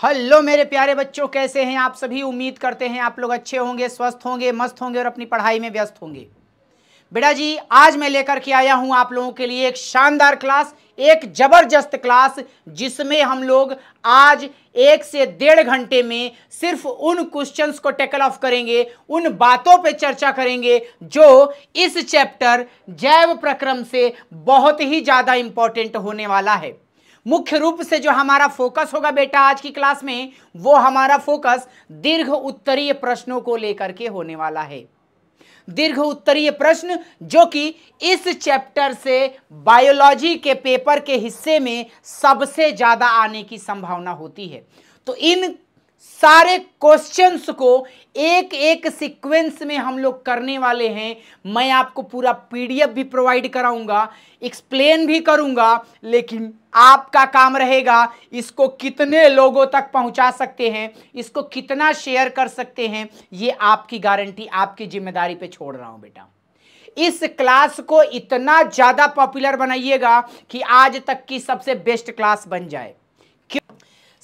Hello मेरे प्यारे बच्चों, कैसे हैं आप सभी। उम्मीद करते हैं आप लोग अच्छे होंगे, स्वस्थ होंगे, मस्त होंगे और अपनी पढ़ाई में व्यस्त होंगे। बेटा जी, आज मैं लेकर के आया हूं आप लोगों के लिए एक शानदार क्लास, एक जबरदस्त क्लास, जिसमें हम लोग आज 1 से 1.5 घंटे में सिर्फ उन क्वेश्चंस को टैकल ऑफ करेंगे, उन बातों पे चर्चा करेंगे जो इस चैप्टर जैव प्रक्रम से बहुत ही ज्यादा इंपॉर्टेंट होने वाला है। मुख्य रूप से जो हमारा फोकस होगा बेटा आज की क्लास में, वो हमारा फोकस दीर्घ उत्तरीय प्रश्नों को लेकर के होने वाला है। दीर्घ उत्तरीय प्रश्न जो कि इस चैप्टर से बायोलॉजी के पेपर के हिस्से में सबसे ज्यादा आने की संभावना होती है। तो इन सारे क्वेश्चंस को एक एक सीक्वेंस में हम लोग करने वाले हैं। मैं आपको पूरा पीडीएफ भी प्रोवाइड कराऊंगा, एक्सप्लेन भी करूंगा, लेकिन आपका काम रहेगा इसको कितने लोगों तक पहुंचा सकते हैं, इसको कितना शेयर कर सकते हैं, ये आपकी गारंटी, आपकी जिम्मेदारी पे छोड़ रहा हूं बेटा। इस क्लास को इतना ज्यादा पॉपुलर बनाइएगा कि आज तक की सबसे बेस्ट क्लास बन जाए।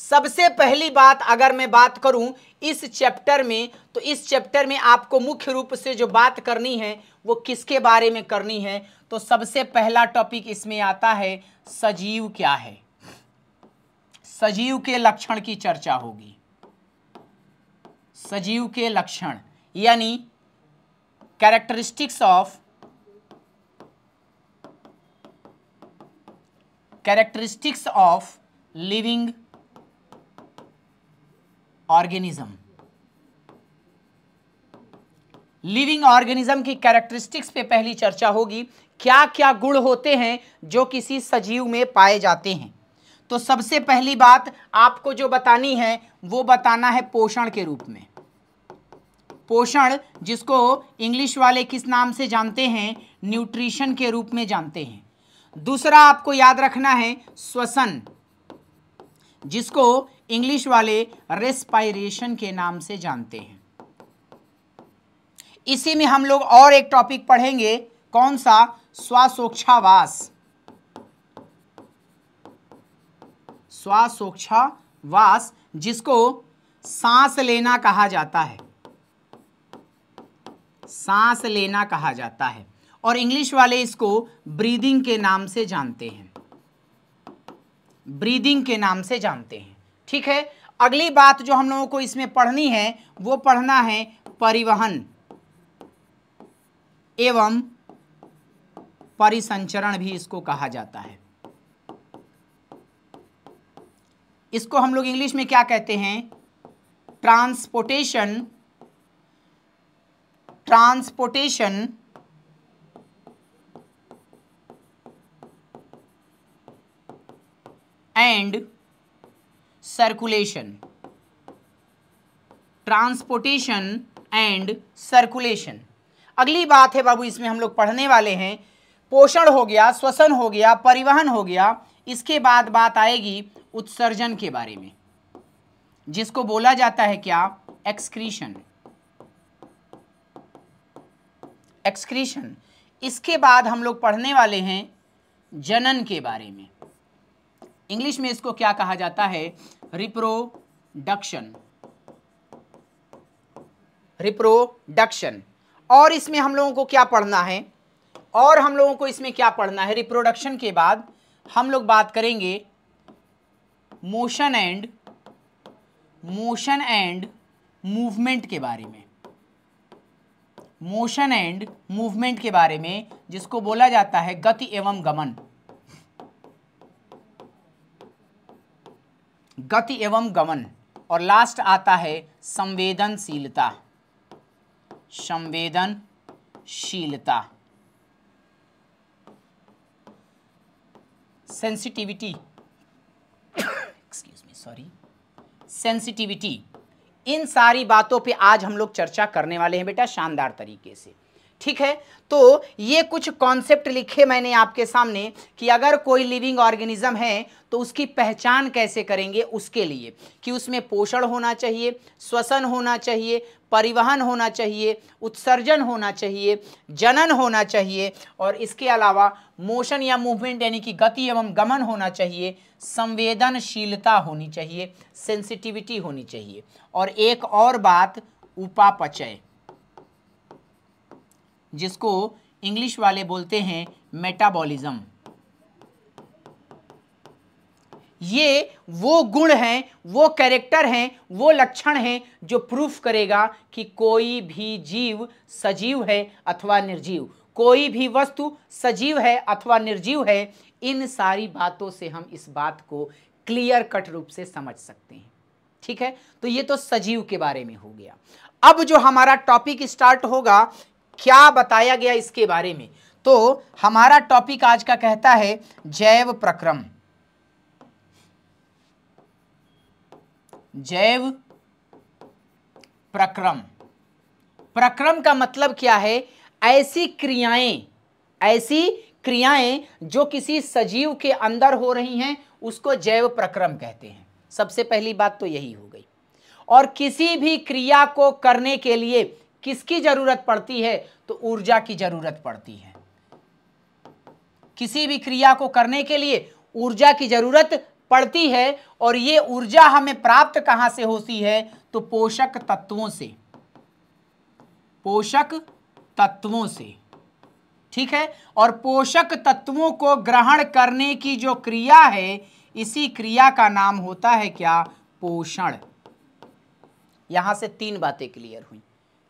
सबसे पहली बात अगर मैं बात करूं इस चैप्टर में, तो इस चैप्टर में आपको मुख्य रूप से जो बात करनी है वो किसके बारे में करनी है, तो सबसे पहला टॉपिक इसमें आता है सजीव क्या है। सजीव के लक्षण की चर्चा होगी। सजीव के लक्षण यानी characteristics of living organism. Living organism की कैरेक्टरिस्टिक्स पे पहली चर्चा होगी। क्या क्या गुण होते हैं जो किसी सजीव में पाए जाते हैं। तो सबसे पहली बात आपको जो बतानी है वो बताना है पोषण के रूप में। पोषण जिसको इंग्लिश वाले किस नाम से जानते हैं, न्यूट्रिशन के रूप में जानते हैं। दूसरा आपको याद रखना है श्वसन, जिसको इंग्लिश वाले रेस्पायरेशन के नाम से जानते हैं। इसी में हम लोग और एक टॉपिक पढ़ेंगे, कौन सा, श्वासोच्छ्वास। श्वासोच्छ्वास जिसको सांस लेना कहा जाता है, सांस लेना कहा जाता है, और इंग्लिश वाले इसको ब्रीदिंग के नाम से जानते हैं, ब्रीदिंग के नाम से जानते हैं। ठीक है, अगली बात जो हम लोगों को इसमें पढ़नी है वो पढ़ना है परिवहन एवं परिसंचरण भी इसको कहा जाता है। इसको हम लोग इंग्लिश में क्या कहते हैं, transportation and circulation. Transportation and circulation. अगली बात है बाबू, इसमें हम लोग पढ़ने वाले हैं पोषण हो गया, श्वसन हो गया, परिवहन हो गया। इसके बाद बात आएगी उत्सर्जन के बारे में, जिसको बोला जाता है क्या, एक्सक्रीशन। एक्सक्रीशन। इसके बाद हम लोग पढ़ने वाले हैं जनन के बारे में। इंग्लिश में इसको क्या कहा जाता है, रिप्रोडक्शन। रिप्रोडक्शन। और इसमें हम लोगों को क्या पढ़ना है, और हम लोगों को इसमें क्या पढ़ना है, रिप्रोडक्शन के बाद हम लोग बात करेंगे मोशन एंड मूवमेंट के बारे में। मोशन एंड मूवमेंट के बारे में, जिसको बोला जाता है गति एवं गमन। गति एवं गमन। और लास्ट आता है संवेदनशीलता। संवेदनशीलता, sensitivity, excuse me, sorry, sensitivity. इन सारी बातों पे आज हम लोग चर्चा करने वाले हैं बेटा शानदार तरीके से। ठीक है। तो ये कुछ कॉन्सेप्ट लिखे मैंने आपके सामने कि अगर कोई लिविंग ऑर्गेनिज्म है तो उसकी पहचान कैसे करेंगे, उसके लिए कि उसमें पोषण होना चाहिए, श्वसन होना चाहिए, परिवहन होना चाहिए, उत्सर्जन होना चाहिए, जनन होना चाहिए, और इसके अलावा मोशन या मूवमेंट यानी कि गति एवं गमन होना चाहिए, संवेदनशीलता होनी चाहिए, सेंसिटिविटी होनी चाहिए, और एक और बात उपापचय, जिसको इंग्लिश वाले बोलते हैं मेटाबॉलिज्म। ये वो गुण हैं, वो कैरेक्टर हैं, वो लक्षण हैं जो प्रूफ करेगा कि कोई भी जीव सजीव है अथवा निर्जीव, कोई भी वस्तु सजीव है अथवा निर्जीव है। इन सारी बातों से हम इस बात को क्लियर कट रूप से समझ सकते हैं, ठीक है। तो ये तो सजीव के बारे में हो गया। अब जो हमारा टॉपिक स्टार्ट होगा, क्या बताया गया इसके बारे में, तो हमारा टॉपिक आज का कहता है जैव प्रक्रम। जैव प्रक्रम, प्रक्रम का मतलब क्या है? ऐसी क्रियाएं जो किसी सजीव के अंदर हो रही हैं उसको जैव प्रक्रम कहते हैं। सबसे पहली बात तो यही हो गई। और किसी भी क्रिया को करने के लिए किसकी जरूरत पड़ती है? तो ऊर्जा की जरूरत पड़ती है। किसी भी क्रिया को करने के लिए ऊर्जा की जरूरत पड़ती है, और ये ऊर्जा हमें प्राप्त कहां से होती है? तो पोषक तत्वों से, पोषक तत्वों से, ठीक है। और पोषक तत्वों को ग्रहण करने की जो क्रिया है, इसी क्रिया का नाम होता है क्या? पोषण। यहां से 3 बातें क्लियर हुई।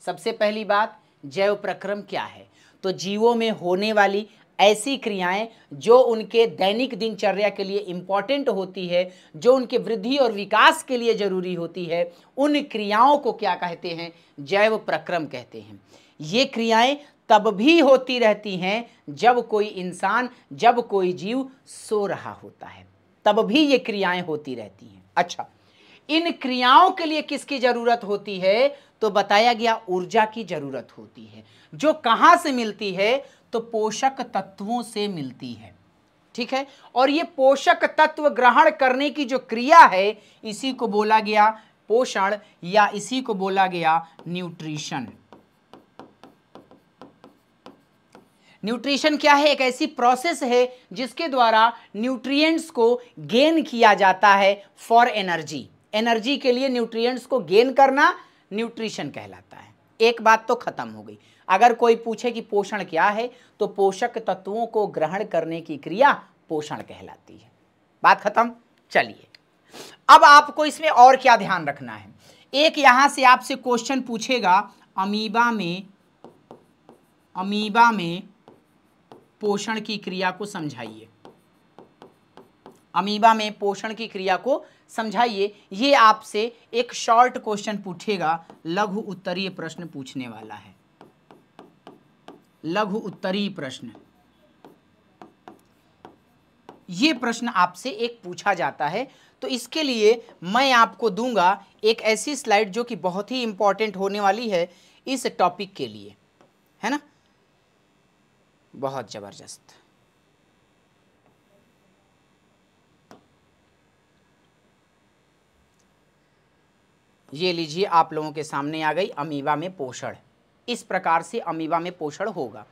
सबसे पहली बात, जैव प्रक्रम क्या है? तो जीवों में होने वाली ऐसी क्रियाएं जो उनके दैनिक दिनचर्या के लिए इंपॉर्टेंट होती है, जो उनके वृद्धि और विकास के लिए जरूरी होती है, उन क्रियाओं को क्या कहते हैं? जैव प्रक्रम कहते हैं। ये क्रियाएं तब भी होती रहती हैं जब कोई इंसान, जब कोई जीव सो रहा होता है, तब भी ये क्रियाएं होती रहती हैं। अच्छा, इन क्रियाओं के लिए किसकी जरूरत होती है? तो बताया गया ऊर्जा की जरूरत होती है, जो कहां से मिलती है? तो पोषक तत्वों से मिलती है, ठीक है। और ये पोषक तत्व ग्रहण करने की जो क्रिया है, इसी को बोला गया पोषण, या इसी को बोला गया न्यूट्रिशन। न्यूट्रिशन क्या है? एक ऐसी प्रोसेस है जिसके द्वारा न्यूट्रिएंट्स को गेन किया जाता है फॉर एनर्जी। एनर्जी के लिए न्यूट्रिएंट्स को गेन करना न्यूट्रिशन कहलाता है। एक बात तो खत्म हो गई। अगर कोई पूछे कि पोषण क्या है, तो पोषक तत्वों को ग्रहण करने की क्रिया पोषण कहलाती है। बात खत्म। चलिए, अब आपको इसमें और क्या ध्यान रखना है? एक यहां से आपसे क्वेश्चन पूछेगा, अमीबा में पोषण की क्रिया को समझाइए। अमीबा में पोषण की क्रिया को समझाइए। ये आपसे एक शॉर्ट क्वेश्चन पूछेगा, लघु उत्तरीय प्रश्न पूछने वाला है। लघु उत्तरीय प्रश्न, ये प्रश्न आपसे एक पूछा जाता है। तो इसके लिए मैं आपको दूंगा एक ऐसी स्लाइड जो कि बहुत ही इंपॉर्टेंट होने वाली है इस टॉपिक के लिए, है ना? बहुत जबरदस्त। ये लीजिए, आप लोगों के सामने आ गई अमीबा में पोषण। इस प्रकार से अमीबा में पोषण होगा।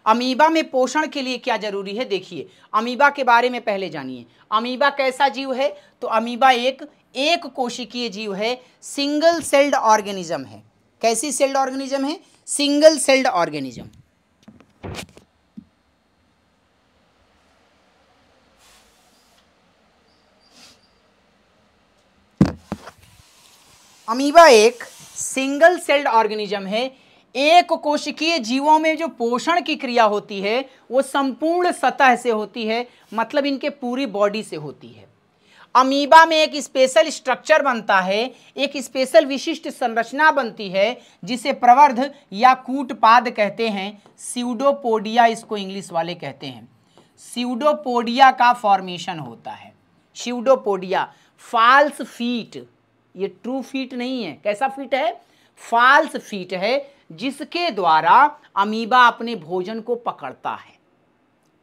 अमीबा में पोषण के लिए क्या जरूरी है? देखिए, अमीबा के बारे में पहले जानिए। अमीबा कैसा जीव है? तो अमीबा एक कोशिकीय जीव है, सिंगल सेल्ड ऑर्गेनिज्म है। कैसी सेल्ड ऑर्गेनिज्म है? Single celled organism. अमीबा एक सिंगल सेल्ड ऑर्गेनिज्म है। एक कोशिकीय जीवों में जो पोषण की क्रिया होती है वो संपूर्ण सतह से होती है, मतलब इनके पूरी बॉडी से होती है। अमीबा में एक स्पेशल स्ट्रक्चर बनता है, एक स्पेशल विशिष्ट संरचना बनती है जिसे प्रवर्ध या कूटपाद कहते हैं। स्यूडोपोडिया इसको इंग्लिश वाले कहते हैं। स्यूडोपोडिया का फॉर्मेशन होता है। स्यूडोपोडिया, फाल्स फीट, ये ट्रू फीट नहीं है। कैसा फीट है? फाल्स फीट है, जिसके द्वारा अमीबा अपने भोजन को पकड़ता है।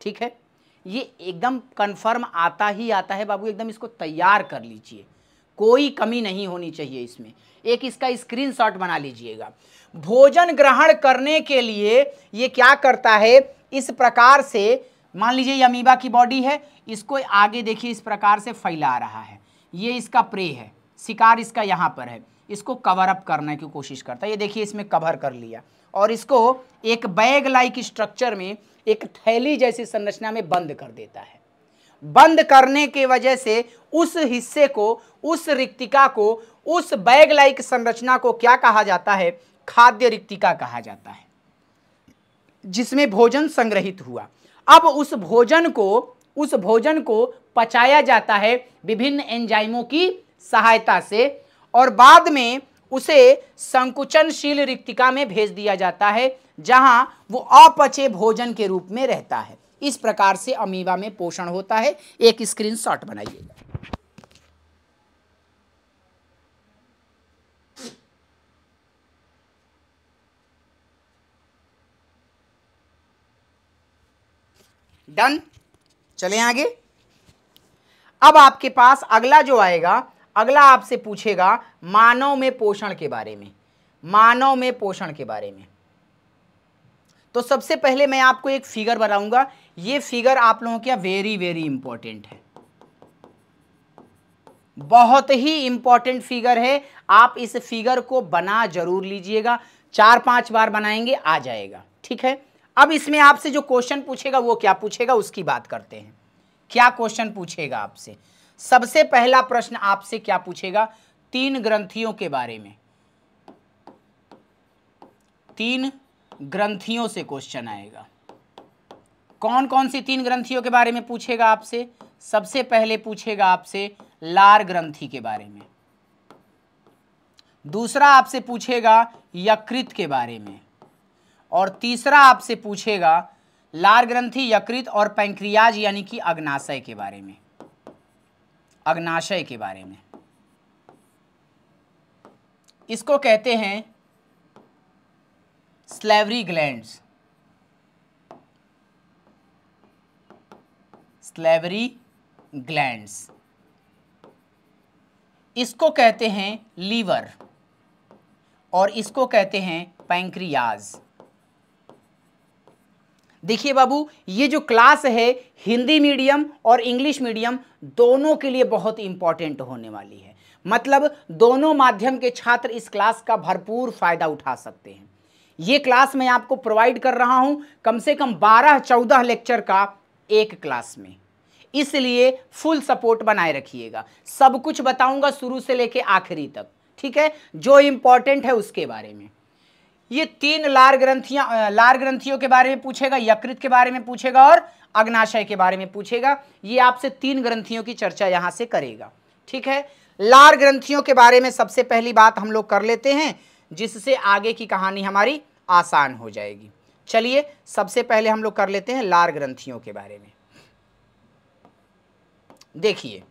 ठीक है, ये एकदम कंफर्म आता ही आता है बाबू, एकदम इसको तैयार कर लीजिए, कोई कमी नहीं होनी चाहिए इसमें। एक इसका स्क्रीनशॉट बना लीजिएगा। भोजन ग्रहण करने के लिए ये क्या करता है, इस प्रकार से मान लीजिए ये अमीबा की बॉडी है, इसको आगे देखिए इस प्रकार से फैला रहा है, ये इसका प्रे है, शिकार इसका यहाँ पर है, इसको कवर अप करने की कोशिश करता है। ये देखिए इसमें कवर कर लिया और इसको एक बैग लाइक स्ट्रक्चर में, एक थैली जैसी संरचना में बंद कर देता है। बंद करने के वजह से उस हिस्से को, उस रिक्तिका को, उस बैग लाइक संरचना को क्या कहा जाता है, खाद्य रिक्तिका कहा जाता है, जिसमें भोजन संग्रहित हुआ। अब उस भोजन को पचाया जाता है विभिन्न एंजाइमों की सहायता से और बाद में उसे संकुचनशील रिक्तिका में भेज दिया जाता है, जहां वो अपचे भोजन के रूप में रहता है। इस प्रकार से अमीबा में पोषण होता है। एक स्क्रीनशॉट बनाइएगा। डन, चलें आगे। अब आपके पास अगला जो आएगा, अगला आपसे पूछेगा मानव में पोषण के बारे में। मानव में पोषण के बारे में तो सबसे पहले मैं आपको एक फिगर बनाऊंगा। ये फिगर आप लोगों के वेरी वेरी इंपॉर्टेंट है, बहुत ही इंपॉर्टेंट फिगर है। आप इस फिगर को बना जरूर लीजिएगा, 4-5 बार बनाएंगे आ जाएगा। ठीक है, अब इसमें आपसे जो क्वेश्चन पूछेगा वो क्या पूछेगा उसकी बात करते हैं। क्या क्वेश्चन पूछेगा आपसे? सबसे पहला प्रश्न आपसे क्या पूछेगा, 3 ग्रंथियों के बारे में। 3 ग्रंथियों से क्वेश्चन आएगा। कौन कौन सी 3 ग्रंथियों के बारे में पूछेगा आपसे? सबसे पहले पूछेगा आपसे लार ग्रंथि के बारे में, दूसरा आपसे पूछेगा यकृत के बारे में, और तीसरा आपसे पूछेगा लार ग्रंथि, यकृत और पैंक्रियाज यानी कि अग्नाशय के बारे में। अग्नाशय के बारे में इसको कहते हैं स्लेवरी ग्लैंड्स। स्लेवरी ग्लैंड्स इसको कहते हैं लीवर, और इसको कहते हैं पैंक्रियाज। देखिए बाबू, ये जो क्लास है हिंदी मीडियम और इंग्लिश मीडियम दोनों के लिए बहुत इंपॉर्टेंट होने वाली है। मतलब दोनों माध्यम के छात्र इस क्लास का भरपूर फायदा उठा सकते हैं। ये क्लास मैं आपको प्रोवाइड कर रहा हूं कम से कम 12-14 लेक्चर का एक क्लास में, इसलिए फुल सपोर्ट बनाए रखिएगा। सब कुछ बताऊंगा शुरू से लेके आखिरी तक। ठीक है, जो इंपॉर्टेंट है उसके बारे में। ये 3 लार ग्रंथियों के बारे में पूछेगा, यकृत के बारे में पूछेगा और अग्नाशय के बारे में पूछेगा। ये आपसे 3 ग्रंथियों की चर्चा यहां से करेगा। ठीक है, लार ग्रंथियों के बारे में सबसे पहली बात हम लोग कर लेते हैं, जिससे आगे की कहानी हमारी आसान हो जाएगी। चलिए सबसे पहले हम लोग कर लेते हैं लार ग्रंथियों के बारे में। देखिए,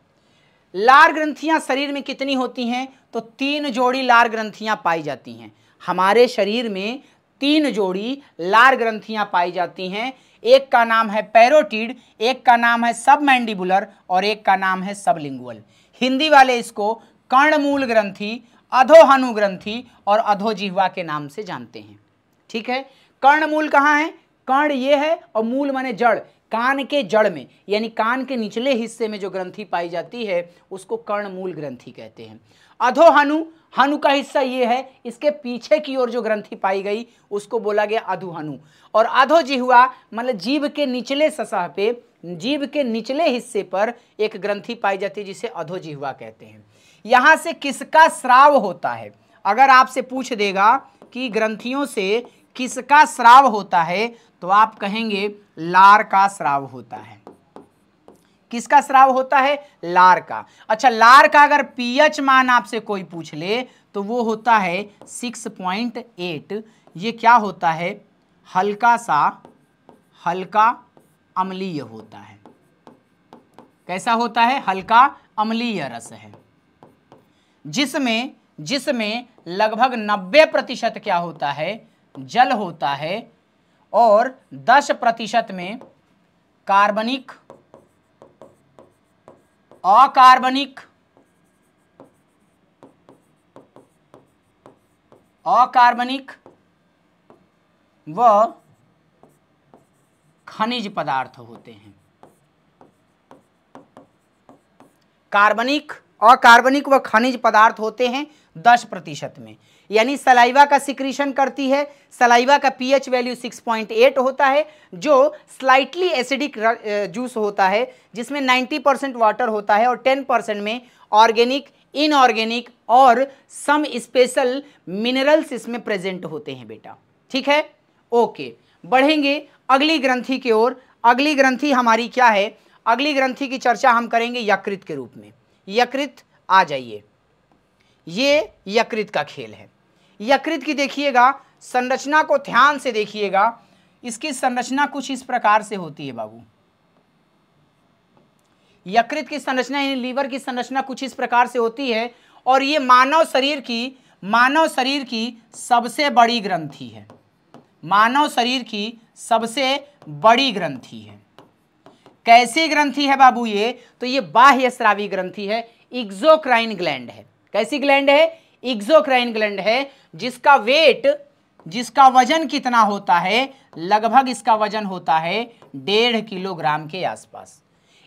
लार ग्रंथियां शरीर में कितनी होती हैं? तो 3 जोड़ी लार ग्रंथियां पाई जाती हैं। हमारे शरीर में 3 जोड़ी लार ग्रंथियां पाई जाती हैं। एक का नाम है पैरोटिड, एक का नाम है सबमैंडिबुलर और एक का नाम है सबलिंगुअल। हिंदी वाले इसको कर्णमूल ग्रंथि, अधोहनु ग्रंथि और अधोजिह्वा के नाम से जानते हैं। ठीक है, कर्णमूल कहाँ है? कर्ण ये है और मूल माने जड़, कान के जड़ में यानी कान के निचले हिस्से में जो ग्रंथि पाई जाती है उसको कर्णमूल ग्रंथि कहते हैं। अधोहनु, हनु का हिस्सा ये है, इसके पीछे की ओर जो ग्रंथि पाई गई उसको बोला गया अधोहनु। और अधोजिह्वा मतलब जीभ के निचले सतह पे, जीभ के निचले हिस्से पर एक ग्रंथि पाई जाती है जिसे अधोजिह्वा कहते हैं। यहां से किसका स्राव होता है? अगर आपसे पूछ देगा कि ग्रंथियों से किसका स्राव होता है तो आप कहेंगे लार का स्राव होता है। किसका स्राव होता है? लार का। अच्छा, लार का अगर पीएच मान आपसे कोई पूछ ले तो वो होता है 6.8। ये क्या होता है? हल्का अम्लीय होता है। कैसा होता है? हल्का अम्लीय रस है, जिसमें लगभग 90% क्या होता है? जल होता है और 10% में कार्बनिक, अकार्बनिक, व खनिज पदार्थ होते हैं। कार्बनिक, अकार्बनिक व खनिज पदार्थ होते हैं 10% में। यानी सलाइवा का सिक्रीशन करती है। सलाइवा का पीएच वैल्यू 6.8 होता है, जो स्लाइटली एसिडिक जूस होता है, जिसमें 90% वाटर होता है और 10% में ऑर्गेनिक, इनऑर्गेनिक और सम स्पेशल मिनरल्स इसमें प्रेजेंट होते हैं बेटा। ठीक है, ओके, बढ़ेंगे अगली ग्रंथि की ओर। अगली ग्रंथि हमारी क्या है? अगली ग्रंथि की चर्चा हम करेंगे यकृत के रूप में। यकृत, आ जाइए, ये यकृत का खेल है। यकृत की देखिएगा संरचना को ध्यान से देखिएगा। इसकी संरचना कुछ इस प्रकार से होती है बाबू। यकृत की संरचना यानी लीवर की संरचना कुछ इस प्रकार से होती है और ये मानव शरीर की सबसे बड़ी ग्रंथि है। मानव शरीर की सबसे बड़ी ग्रंथि है। कैसी ग्रंथि है बाबू ये? तो ये बाह्य स्रावी ग्रंथि है, एक्सोक्राइन ग्लैंड है। कैसी ग्लैंड है? एक्सोक्राइन ग्लैंड है, जिसका वेट, जिसका वजन कितना होता है? लगभग इसका वजन होता है 1.5 किलोग्राम के आसपास।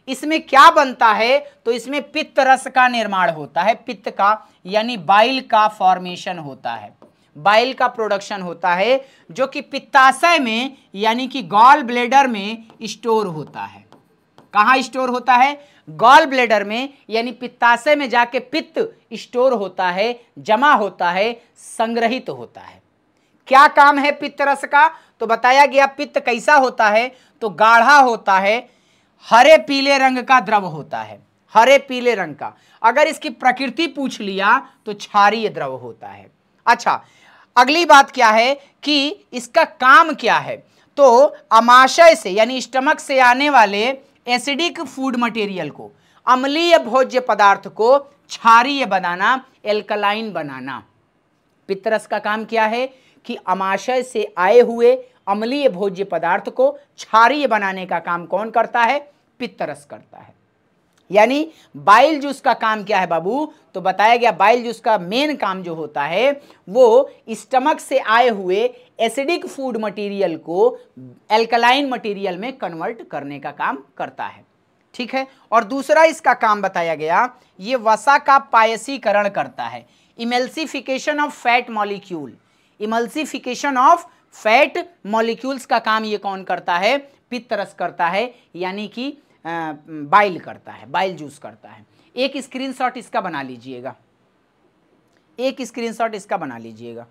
इसमें क्या बनता है? तो इसमें पित्त रस का निर्माण होता है, पित्त का यानी बाइल का फॉर्मेशन होता है, बाइल का प्रोडक्शन होता है, जो कि पित्ताशय में यानी कि गॉल ब्लेडर में स्टोर होता है। कहाँ स्टोर होता है? गॉल ब्लेडर में, यानी पित्ताशय में जाके पित्त स्टोर होता है, जमा होता है, संग्रहित होता है। क्या काम है पित्त रस का? तो बताया गया पित्त कैसा होता है? तो गाढ़ा होता है, हरे पीले रंग का द्रव होता है, हरे पीले रंग का। अगर इसकी प्रकृति पूछ लिया तो क्षारीय द्रव होता है। अच्छा, अगली बात क्या है कि इसका काम क्या है? तो अमाशय से यानी स्टमक से आने वाले एसिडिक फूड मटेरियल को, अम्लीय भोज्य पदार्थ को क्षारीय बनाना, एल्कलाइन बनाना। पित्तरस का काम क्या है कि अमाशय से आए हुए अम्लीय भोज्य पदार्थ को क्षारीय बनाने का काम कौन करता है? पित्तरस करता है। यानी बाइल जूस का काम क्या है बाबू? तो बताया गया बाइल जूस का मेन काम जो होता है वो स्टमक से आए हुए एसिडिक फूड मटेरियल को एल्कलाइन मटेरियल में कन्वर्ट करने का काम करता है। ठीक है, और दूसरा इसका काम बताया गया, ये वसा का पायसीकरण करता है, emulsification of fat molecule. Emulsification of fat molecules का काम ये कौन करता है? पित्तरस करता है, यानी कि बाइल करता है, बाइल जूस करता है। एक स्क्रीनशॉट इसका बना लीजिएगा, एक स्क्रीनशॉट इसका बना लीजिएगा।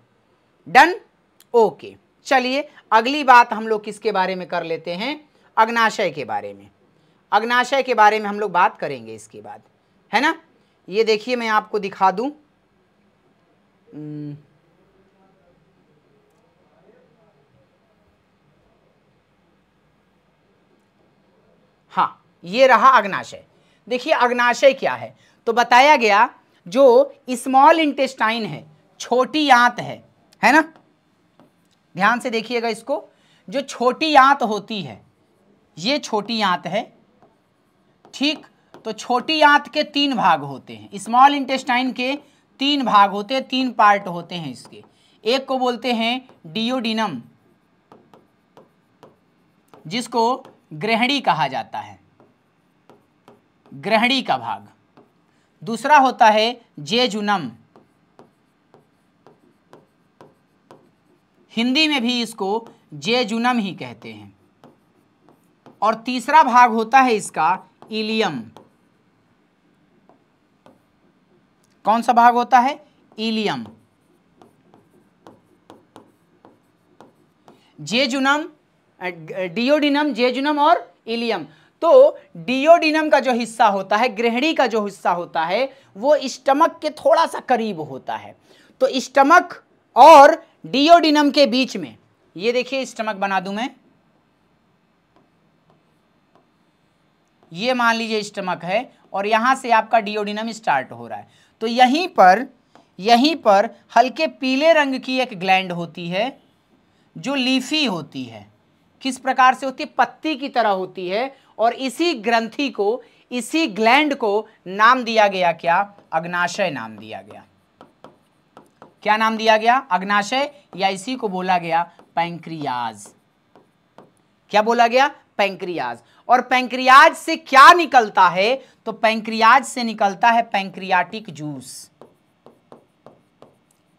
Done, okay. चलिए अगली बात हम लोग किसके बारे में कर लेते हैं? अग्नाशय के बारे में। अग्नाशय के बारे में हम लोग बात करेंगे इसके बाद, है ना। ये देखिए मैं आपको दिखा दूं, हाँ, ये रहा अग्नाशय। देखिए अग्नाशय क्या है? तो बताया गया जो स्मॉल इंटेस्टाइन है, छोटी आंत है ना। ध्यान से देखिएगा इसको, जो छोटी आंत होती है, ये छोटी आंत है, ठीक। तो छोटी आंत के 3 भाग होते हैं, स्मॉल इंटेस्टाइन के 3 भाग होते हैं, 3 पार्ट होते हैं इसके। एक को बोलते हैं डियोडिनम, जिसको ग्रहणी कहा जाता है, ग्रहणी का भाग। दूसरा होता है जेजुनम, हिंदी में भी इसको जेजुनम ही कहते हैं। और तीसरा भाग होता है इसका इलियम। कौन सा भाग होता है? इलियम। जेजुनम, डियोडिनम, जेजुनम और इलियम। तो डियोडिनम का जो हिस्सा होता है, ग्रहणी का जो हिस्सा होता है, वो स्टमक के थोड़ा सा करीब होता है। तो स्टमक और डियोडिनम के बीच में, ये देखिए स्टमक बना दूं मैं, ये मान लीजिए स्टमक है और यहां से आपका डियोडिनम स्टार्ट हो रहा है। तो यहीं पर हल्के पीले रंग की एक ग्लैंड होती है, जो लीफी होती है, किस प्रकार से होती है, पत्ती की तरह होती है, और इसी ग्रंथि को, इसी ग्लैंड को नाम दिया गया क्या, अग्नाशय नाम दिया गया। क्या नाम दिया गया, अग्नाशय, या इसी को बोला गया पैंक्रियाज। क्या बोला गया, पैंक्रियाज। और पैंक्रियाज से क्या निकलता है, तो पैंक्रियाज से निकलता है पैंक्रियाटिक जूस।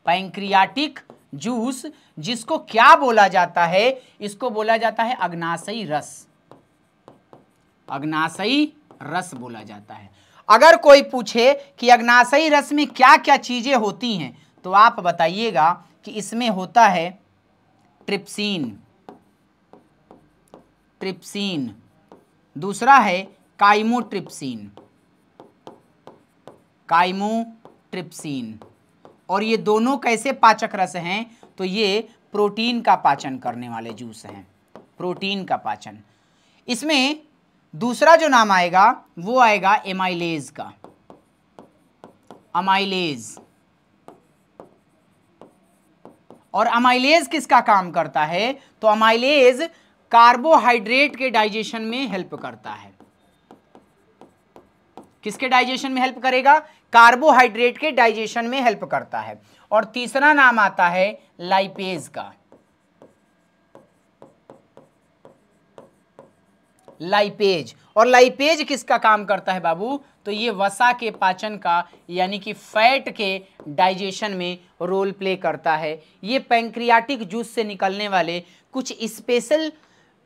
पैंक्रियाटिक जूस, जिसको क्या बोला जाता है, इसको बोला जाता है अग्नाशयी रस। अग्नाशयी रस बोला जाता है। अगर कोई पूछे कि अग्नाशयी रस में क्या क्या चीजें होती हैं, तो आप बताइएगा कि इसमें होता है ट्रिप्सिन, ट्रिप्सिन, दूसरा है काइमोट्रिप्सिन, काइमोट्रिप्सिन। और ये दोनों कैसे पाचक रस हैं, तो ये प्रोटीन का पाचन करने वाले जूस हैं, प्रोटीन का पाचन। इसमें दूसरा जो नाम आएगा वो आएगा एमाइलेज का, अमाइलेज। और अमाइलेज किसका काम करता है, तो अमाइलेज कार्बोहाइड्रेट के डाइजेशन में हेल्प करता है। किसके डाइजेशन में हेल्प करेगा, कार्बोहाइड्रेट के डाइजेशन में हेल्प करता है। और तीसरा नाम आता है लाइपेज का, लाइपेज। और लाइपेज किसका काम करता है बाबू, तो ये वसा के पाचन का, यानी कि फैट के डाइजेशन में रोल प्ले करता है। ये पैंक्रियाटिक जूस से निकलने वाले कुछ स्पेशल,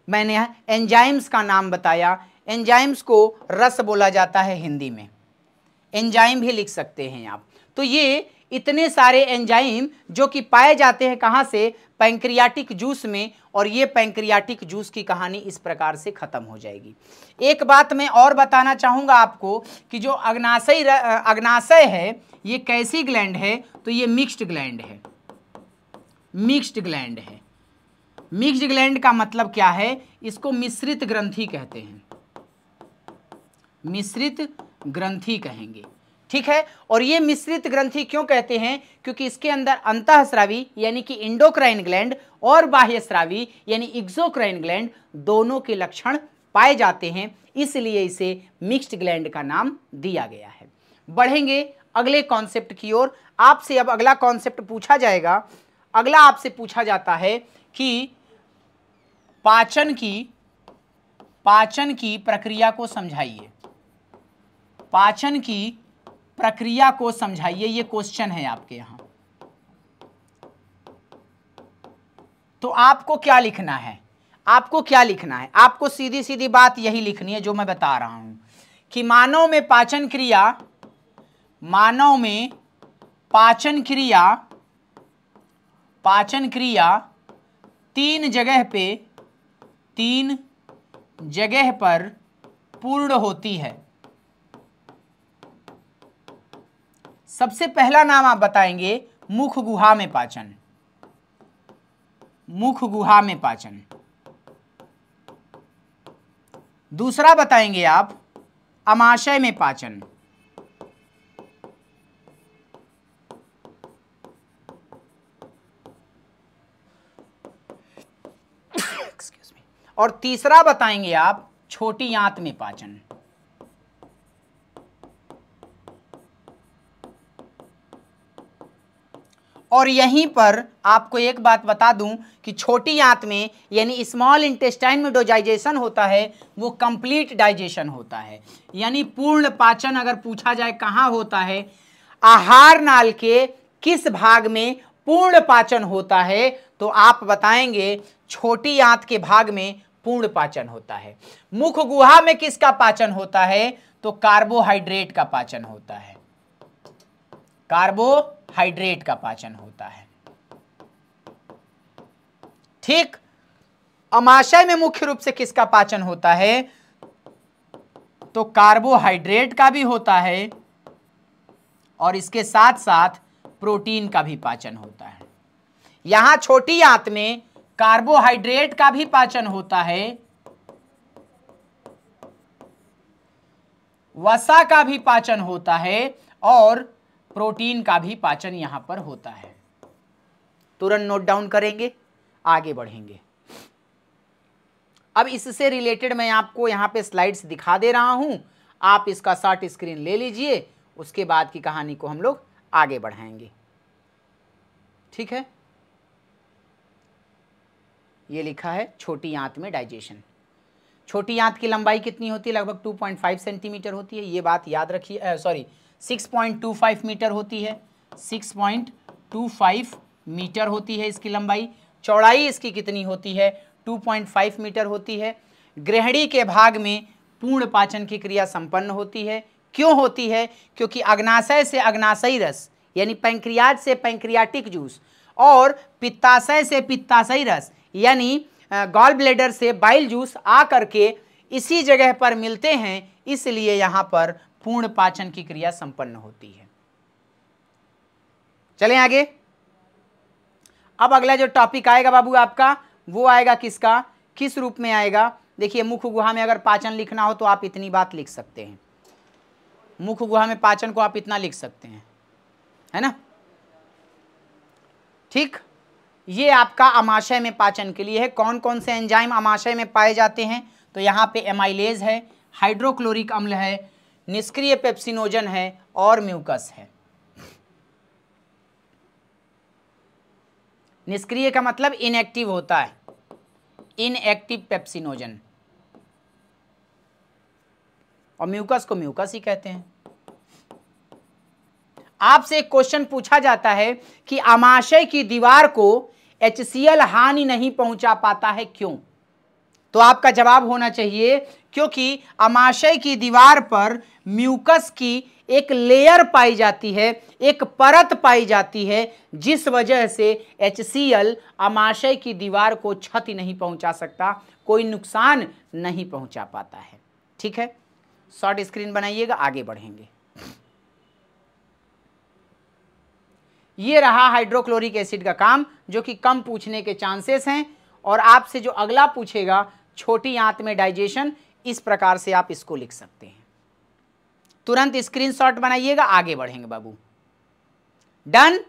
मैंने एंजाइम्स का नाम बताया। एंजाइम्स को रस बोला जाता है हिंदी में, एंजाइम भी लिख सकते हैं आप। तो ये इतने सारे एंजाइम जो कि पाए जाते हैं कहाँ से, पैंक्रियाटिक जूस में। और ये पैंक्रियाटिक जूस की कहानी इस प्रकार से खत्म हो जाएगी। एक बात मैं और बताना चाहूँगा आपको कि जो अग्नाशय है ये कैसी ग्लैंड है, तो ये मिक्स्ड ग्लैंड है, मिक्स्ड ग्लैंड है। मिक्स्ड ग्लैंड का मतलब क्या है, इसको मिश्रित ग्रंथि कहते हैं, मिश्रित ग्रंथि कहेंगे, ठीक है। और ये मिश्रित ग्रंथि क्यों कहते हैं, क्योंकि इसके अंदर अंतःस्रावी यानी कि इंडोक्राइन ग्लैंड और बाह्यस्रावी यानी एक्सोक्राइन ग्लैंड दोनों के लक्षण पाए जाते हैं, इसलिए इसे मिक्स्ड ग्लैंड का नाम दिया गया है। बढ़ेंगे अगले कॉन्सेप्ट की ओर। आपसे अब अगला कॉन्सेप्ट पूछा जाएगा। अगला आपसे पूछा जाता है कि पाचन की प्रक्रिया को समझाइए, पाचन की प्रक्रिया को समझाइए, ये क्वेश्चन है आपके यहां। तो आपको क्या लिखना है, आपको क्या लिखना है, आपको सीधी सीधी बात यही लिखनी है जो मैं बता रहा हूं कि मानव में पाचन क्रिया, मानव में पाचन क्रिया तीन जगह पर पूर्ण होती है। सबसे पहला नाम आप बताएंगे मुख गुहा में पाचन, मुख गुहा में पाचन। दूसरा बताएंगे आप अमाशय में पाचन, और तीसरा बताएंगे आप छोटी आंत में पाचन। और यहीं पर आपको एक बात बता दूं कि छोटी आंत में यानी स्मॉल इंटेस्टाइन में जो डाइजेशन होता है वो कंप्लीट डाइजेशन होता है, यानी पूर्ण पाचन अगर पूछा जाए कहाँ होता है, आहार नाल के किस भाग में पूर्ण पाचन होता है, तो आप बताएंगे छोटी आंत के भाग में पूर्ण पाचन होता है। मुख गुहा में किसका पाचन होता है, तो कार्बोहाइड्रेट का पाचन होता है, कार्बोहाइड्रेट का पाचन होता है, ठीक। अमाशय में मुख्य रूप से किसका पाचन होता है, तो कार्बोहाइड्रेट का भी होता है और इसके साथ साथ प्रोटीन का भी पाचन होता है। यहां छोटी आंत में कार्बोहाइड्रेट का भी पाचन होता है, वसा का भी पाचन होता है और प्रोटीन का भी पाचन यहां पर होता है। तुरंत नोट डाउन करेंगे, आगे बढ़ेंगे। अब इससे रिलेटेड मैं आपको यहाँ पे स्लाइड्स दिखा दे रहा हूँ, आप इसका शॉर्ट स्क्रीन ले लीजिए, उसके बाद की कहानी को हम लोग आगे बढ़ाएंगे। ठीक है, ये लिखा है छोटी आंत में डाइजेशन। छोटी आंत की लंबाई कितनी होती है? लगभग 2.5 सेंटीमीटर होती है, ये बात याद रखिए। सॉरी 6.25 मीटर होती है, 6.25 मीटर होती है इसकी लंबाई। चौड़ाई इसकी कितनी होती है? 2.5 मीटर होती है। गृहिणी के भाग में पूर्ण पाचन की क्रिया संपन्न होती है। क्यों होती है? क्योंकि अग्नाशय से अग्नाशयी रस यानी पैंक्रियाज से पैंक्रियाटिक जूस और पित्ताशय से पित्ताशयी रस यानी गॉल ब्लैडर से बाइल जूस आ करके इसी जगह पर मिलते हैं, इसलिए यहां पर पूर्ण पाचन की क्रिया संपन्न होती है। चलें आगे। अब अगला जो टॉपिक आएगा बाबू आपका, वो आएगा किसका, किस रूप में आएगा? देखिए, मुख्य गुहा में अगर पाचन लिखना हो तो आप इतनी बात लिख सकते हैं। मुख्य गुहा में पाचन को आप इतना लिख सकते हैं, है ना? ठीक, ये आपका अमाशय में पाचन के लिए है। कौन कौन से एंजाइम अमाशय में पाए जाते हैं? तो यहाँ पे एमाइलेज है, हाइड्रोक्लोरिक अम्ल है, निष्क्रिय पेप्सिनोजन है और म्यूकस है। निष्क्रिय का मतलब इनएक्टिव होता है, इनएक्टिव पेप्सिनोजन, और म्यूकस को म्यूकस ही कहते हैं। आपसे एक क्वेश्चन पूछा जाता है कि अमाशय की दीवार को HCl हानि नहीं पहुंचा पाता है, क्यों? तो आपका जवाब होना चाहिए क्योंकि अमाशय की दीवार पर म्यूकस की एक लेयर पाई जाती है, एक परत पाई जाती है, जिस वजह से HCl अमाशय की दीवार को क्षति नहीं पहुंचा सकता, कोई नुकसान नहीं पहुंचा पाता है। ठीक है, शॉर्ट स्क्रीन बनाइएगा, आगे बढ़ेंगे। ये रहा हाइड्रोक्लोरिक एसिड का काम, जो कि कम पूछने के चांसेस हैं। और आपसे जो अगला पूछेगा, छोटी आंत में डाइजेशन, इस प्रकार से आप इसको लिख सकते हैं। तुरंत स्क्रीनशॉट बनाइएगा, आगे बढ़ेंगे बाबू। Done,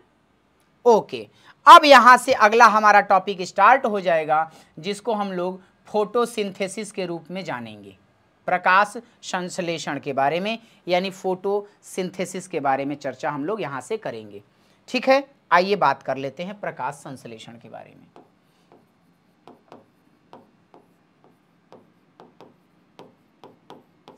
okay. अब यहां से अगला हमारा टॉपिक स्टार्ट हो जाएगा, जिसको हम लोग फोटोसिंथेसिस के रूप में जानेंगे। प्रकाश संश्लेषण के बारे में, यानी फोटोसिंथेसिस के बारे में चर्चा हम लोग यहां से करेंगे। ठीक है, आइए बात कर लेते हैं प्रकाश संश्लेषण के बारे में।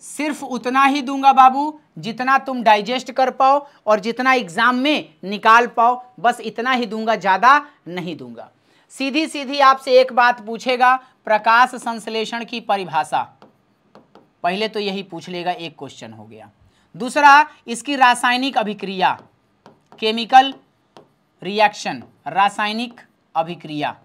सिर्फ उतना ही दूंगा बाबू जितना तुम डाइजेस्ट कर पाओ और जितना एग्जाम में निकाल पाओ, बस इतना ही दूंगा, ज्यादा नहीं दूंगा। सीधी सीधी आपसे एक बात पूछेगा, प्रकाश संश्लेषण की परिभाषा। पहले तो यही पूछ लेगा, एक क्वेश्चन हो गया। दूसरा, इसकी रासायनिक अभिक्रिया, केमिकल रिएक्शन, रासायनिक अभिक्रिया,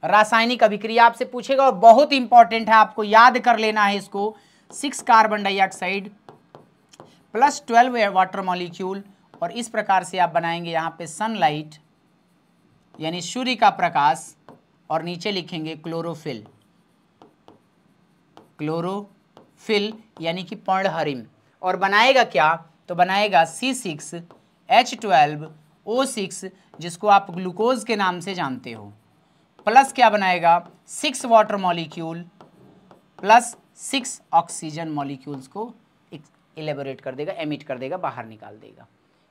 रासायनिक अभिक्रिया आपसे पूछेगा और बहुत इंपॉर्टेंट है, आपको याद कर लेना है इसको। 6 carbon dioxide plus 12 water molecule, और इस प्रकार से आप बनाएंगे यहाँ पे सनलाइट यानी सूर्य का प्रकाश, और नीचे लिखेंगे क्लोरोफिल, क्लोरोफिल यानी कि पर्णहरिम। और बनाएगा क्या? तो बनाएगा C6H12O6, जिसको आप ग्लूकोज के नाम से जानते हो, प्लस क्या बनाएगा 6 water molecule plus 6 oxygen molecules को इलेबोरेट कर देगा, एमिट कर देगा, बाहर निकाल देगा।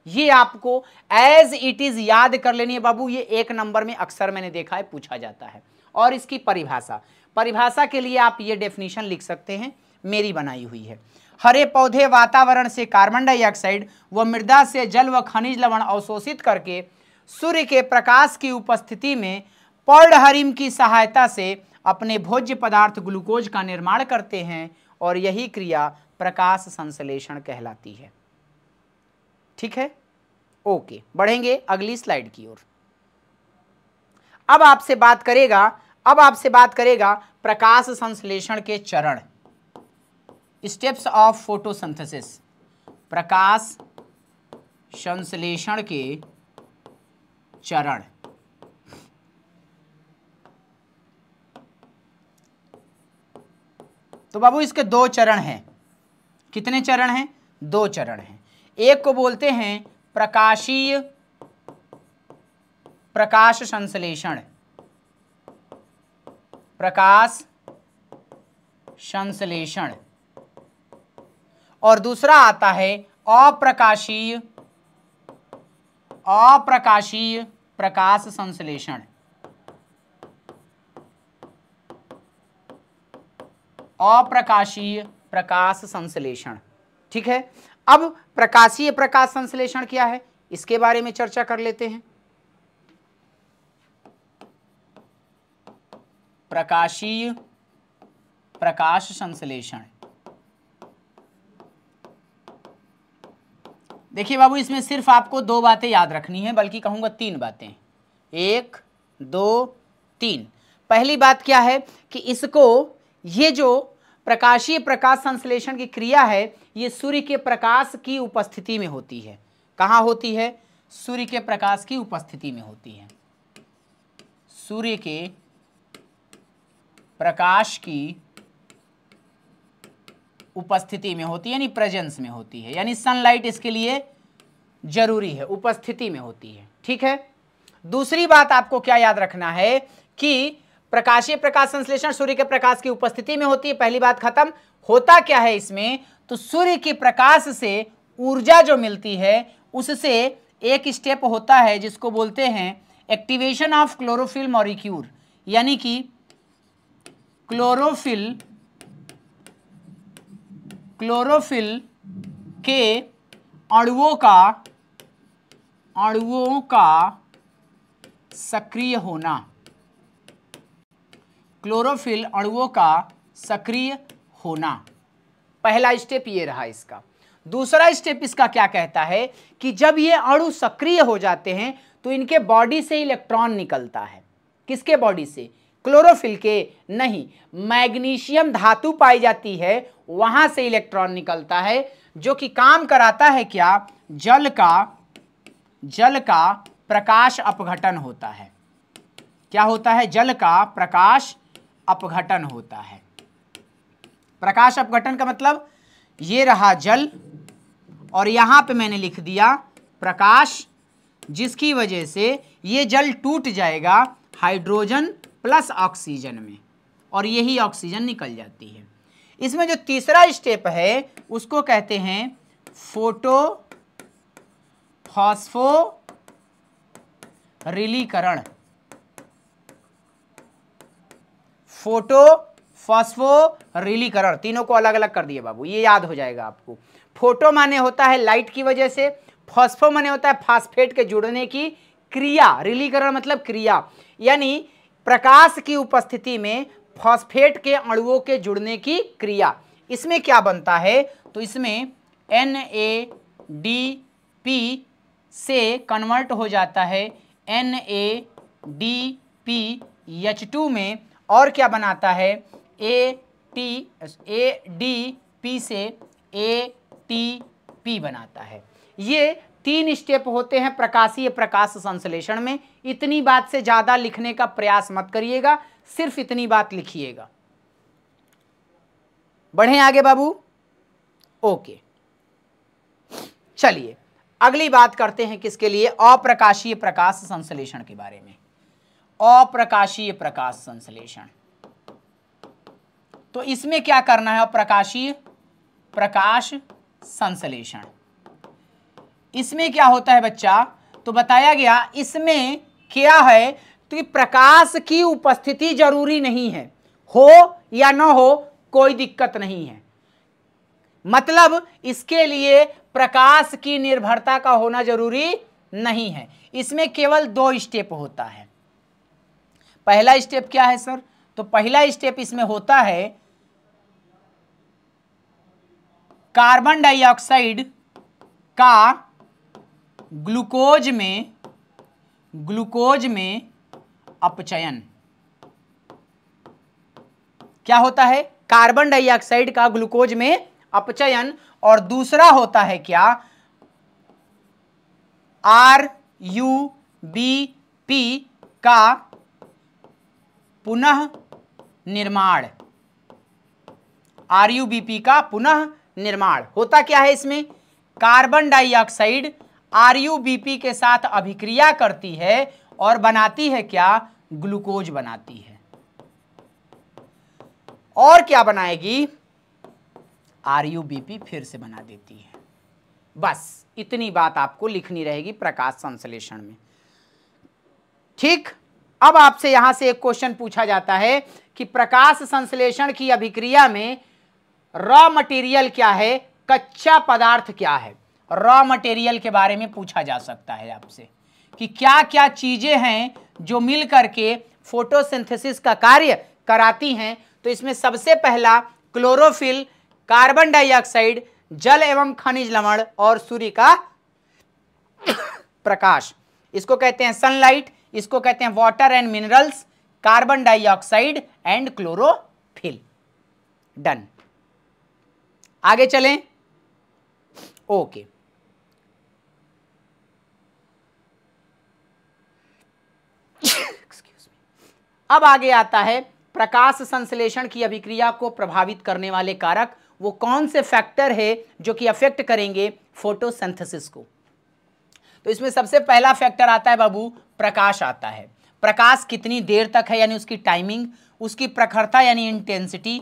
ये आपको एज इट इज याद कर लेनी है बाबू। ये 1 नंबर में अक्सर मैंने देखा है पूछा जाता है। और इसकी परिभाषा, परिभाषा के लिए आप ये डेफिनेशन लिख सकते हैं, मेरी बनाई हुई है। हरे पौधे वातावरण से कार्बन डाइऑक्साइड व मृदा से जल व खनिज लवण अवशोषित करके सूर्य के प्रकाश की उपस्थिति में पर्णहरिम की सहायता से अपने भोज्य पदार्थ ग्लूकोज का निर्माण करते हैं, और यही क्रिया प्रकाश संश्लेषण कहलाती है। ठीक है, ओके, बढ़ेंगे अगली स्लाइड की ओर। अब आपसे बात करेगा प्रकाश संश्लेषण के चरण, स्टेप्स ऑफ फोटोसिंथेसिस, प्रकाश संश्लेषण के चरण। तो बाबू इसके 2 चरण हैं। कितने चरण हैं? 2 चरण हैं। एक को बोलते हैं प्रकाशीय प्रकाश संश्लेषण, प्रकाश संश्लेषण। और दूसरा आता है अप्रकाशीय, अप्रकाशीय प्रकाश संश्लेषण, अप्रकाशीय प्रकाश संश्लेषण। ठीक है, अब प्रकाशीय प्रकाश संश्लेषण क्या है इसके बारे में चर्चा कर लेते हैं। प्रकाशीय प्रकाश संश्लेषण, देखिए बाबू, इसमें सिर्फ आपको 2 बातें याद रखनी है, बल्कि कहूंगा 3 बातें, 1 2 3। पहली बात क्या है कि इसको, ये जो प्रकाशीय प्रकाश संश्लेषण की क्रिया है, ये सूर्य के प्रकाश की उपस्थिति में होती है। कहाँ होती है? सूर्य के प्रकाश की उपस्थिति में होती है। सूर्य के प्रकाश की उपस्थिति में होती है, यानी प्रेजेंस में होती है, यानी सनलाइट इसके लिए जरूरी है, उपस्थिति में होती है। ठीक है, दूसरी बात आपको क्या याद रखना है कि प्रकाशीय प्रकाश संश्लेषण सूर्य के प्रकाश की उपस्थिति में होती है। पहली बात खत्म। होता क्या है इसमें, तो सूर्य के प्रकाश से ऊर्जा जो मिलती है उससे एक स्टेप होता है जिसको बोलते हैं एक्टिवेशन ऑफ क्लोरोफिल मॉलिक्यूल, यानी कि क्लोरोफिल के अणुओं का सक्रिय होना, क्लोरोफिल अणुओं का सक्रिय होना। पहला स्टेप ये रहा इसका। दूसरा स्टेप इसका क्या कहता है कि जब ये अणु सक्रिय हो जाते हैं तो इनके बॉडी से इलेक्ट्रॉन निकलता है। किसके बॉडी से? क्लोरोफिल के नहीं, मैग्नीशियम धातु पाई जाती है वहां से इलेक्ट्रॉन निकलता है, जो कि काम कराता है क्या? जल का प्रकाश अपघटन होता है। क्या होता है? जल का प्रकाश अपघटन होता है। प्रकाश अपघटन का मतलब ये रहा जल, और यहां पे मैंने लिख दिया प्रकाश, जिसकी वजह से ये जल टूट जाएगा हाइड्रोजन प्लस ऑक्सीजन में, और यही ऑक्सीजन निकल जाती है। इसमें जो तीसरा स्टेप है उसको कहते हैं फोटोफॉस्फोरिलीकरण। फोटोफॉस्फोरिलीकरण, तीनों को अलग अलग कर दिए बाबू, ये याद हो जाएगा आपको। फोटो माने होता है लाइट की वजह से, फॉस्फो माने होता है फास्फेट के जुड़ने की क्रिया, रिलीकरण मतलब क्रिया, यानी प्रकाश की उपस्थिति में फॉस्फेट के अणुओं के जुड़ने की क्रिया। इसमें क्या बनता है? तो इसमें NADP से कन्वर्ट हो जाता है NADPH2 में, और क्या बनाता है? ADP से ATP बनाता है। ये 3 स्टेप होते हैं प्रकाशीय प्रकाश संश्लेषण में। इतनी बात से ज्यादा लिखने का प्रयास मत करिएगा, सिर्फ इतनी बात लिखिएगा। बढ़े आगे बाबू। ओके, चलिए अगली बात करते हैं किसके लिए? अप्रकाशीय प्रकाश संश्लेषण के बारे में। अप्रकाशीय प्रकाश संश्लेषण, तो इसमें क्या करना है? अप्रकाशीय प्रकाश संश्लेषण, इसमें क्या होता है बच्चा? तो बताया गया इसमें क्या है, तो प्रकाश की उपस्थिति जरूरी नहीं है, हो या ना हो कोई दिक्कत नहीं है। मतलब इसके लिए प्रकाश की निर्भरता का होना जरूरी नहीं है। इसमें केवल 2 स्टेप होता है। पहला स्टेप क्या है सर? तो पहला स्टेप इसमें होता है कार्बन डाइऑक्साइड का ग्लूकोज में अपचयन। क्या होता है? कार्बन डाइऑक्साइड का ग्लूकोज में अपचयन। और दूसरा होता है क्या? RUBP का पुनः निर्माण। RUBP का पुनः निर्माण होता क्या है? इसमें कार्बन डाइऑक्साइड RUBP के साथ अभिक्रिया करती है और बनाती है क्या? ग्लूकोज बनाती है। और क्या बनाएगी? RuBP फिर से बना देती है। बस इतनी बात आपको लिखनी रहेगी प्रकाश संश्लेषण में। ठीक, अब आपसे यहां से एक क्वेश्चन पूछा जाता है कि प्रकाश संश्लेषण की अभिक्रिया में रॉ मटेरियल क्या है, कच्चा पदार्थ क्या है? रॉ मटेरियल के बारे में पूछा जा सकता है आपसे कि क्या क्या चीजें हैं जो मिल करके फोटोसिंथेसिस का कार्य कराती हैं। तो इसमें सबसे पहला क्लोरोफिल, कार्बन डाइऑक्साइड, जल एवं खनिज लवण और सूर्य का प्रकाश। इसको कहते हैं सनलाइट, इसको कहते हैं water and minerals, carbon dioxide and chlorophyll. Done, आगे चलें। ओके, अब आगे आता है प्रकाश संश्लेषण की अभिक्रिया को प्रभावित करने वाले कारक। वो कौन से फैक्टर है जो कि अफेक्ट करेंगे फोटोसिंथेसिस को? तो इसमें सबसे पहला फैक्टर आता है बाबू, प्रकाश आता है। प्रकाश कितनी देर तक है यानी उसकी टाइमिंग, उसकी प्रखरता यानी इंटेंसिटी,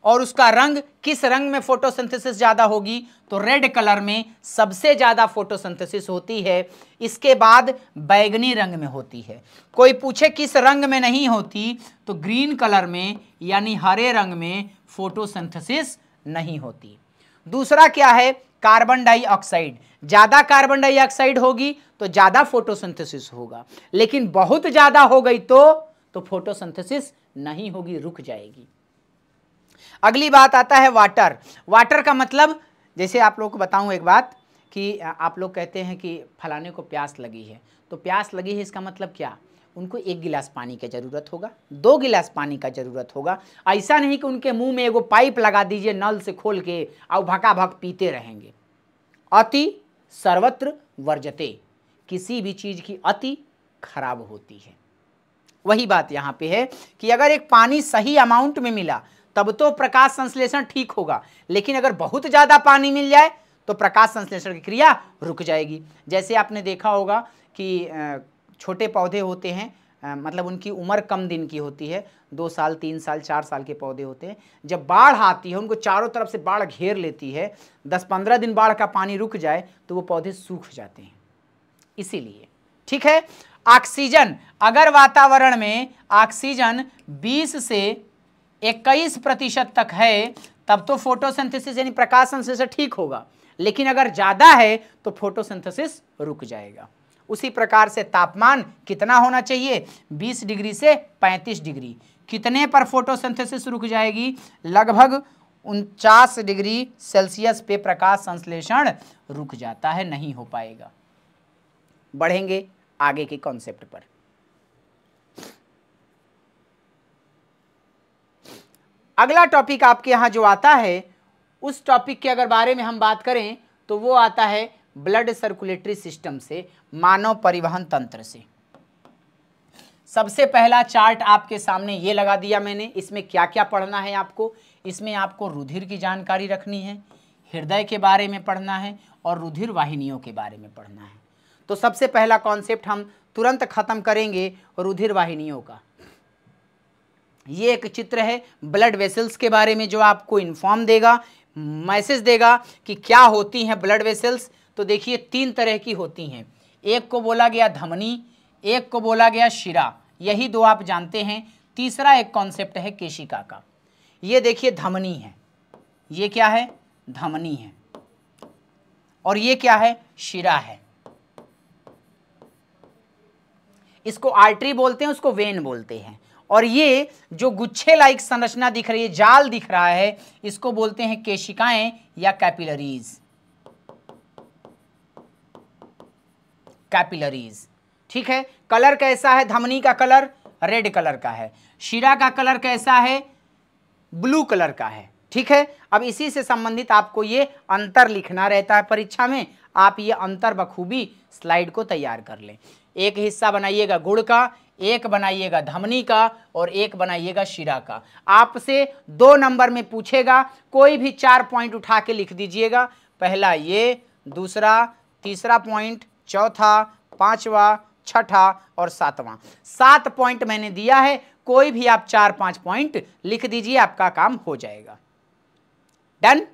और उसका रंग, किस रंग में फोटोसिंथेसिस ज्यादा होगी? तो रेड कलर में सबसे ज्यादा फोटोसिंथेसिस होती है। इसके बाद बैगनी रंग में होती है। कोई पूछे किस रंग में नहीं होती, तो ग्रीन कलर में यानी हरे रंग में फोटोसिंथेसिस नहीं होती। दूसरा क्या है? Carbon dioxide. ज्यादा कार्बन डाइऑक्साइड होगी तो ज्यादा फोटोसिंथेसिस होगा, लेकिन बहुत ज्यादा हो गई तो फोटोसिंथेसिस नहीं होगी, रुक जाएगी। अगली बात आता है वाटर। वाटर का मतलब, जैसे आप लोगों को बताऊं एक बात कि आप लोग कहते हैं कि फलाने को प्यास लगी है, तो प्यास लगी है इसका मतलब क्या? उनको 1 गिलास पानी की ज़रूरत होगा, 2 गिलास पानी का ज़रूरत होगा। ऐसा नहीं कि उनके मुंह में एगो पाइप लगा दीजिए नल से खोल के और भकाभक पीते रहेंगे। अति सर्वत्र वर्जते, किसी भी चीज़ की अति खराब होती है। वही बात यहाँ पे है कि अगर एक पानी सही अमाउंट में मिला तब तो प्रकाश संश्लेषण ठीक होगा, लेकिन अगर बहुत ज़्यादा पानी मिल जाए तो प्रकाश संश्लेषण की क्रिया रुक जाएगी। जैसे आपने देखा होगा कि छोटे पौधे होते हैं, मतलब उनकी उम्र कम दिन की होती है, 2 साल 3 साल 4 साल के पौधे होते हैं। जब बाढ़ आती है, उनको चारों तरफ से बाढ़ घेर लेती है, 10-15 दिन बाढ़ का पानी रुक जाए तो वो पौधे सूख जाते हैं। इसीलिए ठीक है। ऑक्सीजन, अगर वातावरण में ऑक्सीजन 20 से 21% तक है तब तो फोटोसिंथेसिस यानी प्रकाश संश्लेषण ठीक होगा, लेकिन अगर ज़्यादा है तो फोटोसिंथेसिस रुक जाएगा। उसी प्रकार से तापमान कितना होना चाहिए? 20 डिग्री से 35 डिग्री। कितने पर फोटोसिंथेसिस रुक जाएगी? लगभग 49 डिग्री सेल्सियस पे प्रकाश संश्लेषण रुक जाता है, नहीं हो पाएगा। बढ़ेंगे आगे के कॉन्सेप्ट पर। अगला टॉपिक आपके यहाँ जो आता है, उस टॉपिक के अगर बारे में हम बात करें तो वो आता है ब्लड सर्कुलेटरी सिस्टम से, मानव परिवहन तंत्र से। सबसे पहला चार्ट आपके सामने ये लगा दिया मैंने। इसमें क्या क्या पढ़ना है आपको? इसमें आपको रुधिर की जानकारी रखनी है, हृदय के बारे में पढ़ना है और रुधिर वाहिनियों के बारे में पढ़ना है। तो सबसे पहला कॉन्सेप्ट हम तुरंत खत्म करेंगे रुधिर वाहिनियों का। ये एक चित्र है ब्लड वेसल्स के बारे में जो आपको इन्फॉर्म देगा, मैसेज देगा कि क्या होती हैं ब्लड वेसल्स। तो देखिए 3 तरह की होती हैं, एक को बोला गया धमनी, एक को बोला गया शिरा, यही 2 आप जानते हैं। तीसरा एक कॉन्सेप्ट है केशिका का। ये देखिए धमनी है, ये क्या है? धमनी है, और ये क्या है? शिरा है। इसको आर्टरी बोलते हैं, उसको वेन बोलते हैं। और ये जो गुच्छे लाइक संरचना दिख रही है, जाल दिख रहा है, इसको बोलते हैं केशिकाएं या कैपिलरीज। कैपिलरीज, ठीक है। कलर कैसा है? धमनी का कलर रेड कलर का है, शिरा का कलर कैसा है? ब्लू कलर का है, ठीक है। अब इसी से संबंधित आपको ये अंतर लिखना रहता है परीक्षा में। आप ये अंतर बखूबी स्लाइड को तैयार कर लें। एक हिस्सा बनाइएगा गुड़ का, एक बनाइएगा धमनी का और एक बनाइएगा शिरा का। आपसे 2 नंबर में पूछेगा, कोई भी 4 पॉइंट उठा के लिख दीजिएगा। पहला ये, दूसरा, तीसरा पॉइंट, चौथा, पांचवा, छठा और सातवां। 7 पॉइंट मैंने दिया है, कोई भी आप 4-5 पॉइंट लिख दीजिए, आपका काम हो जाएगा। डन?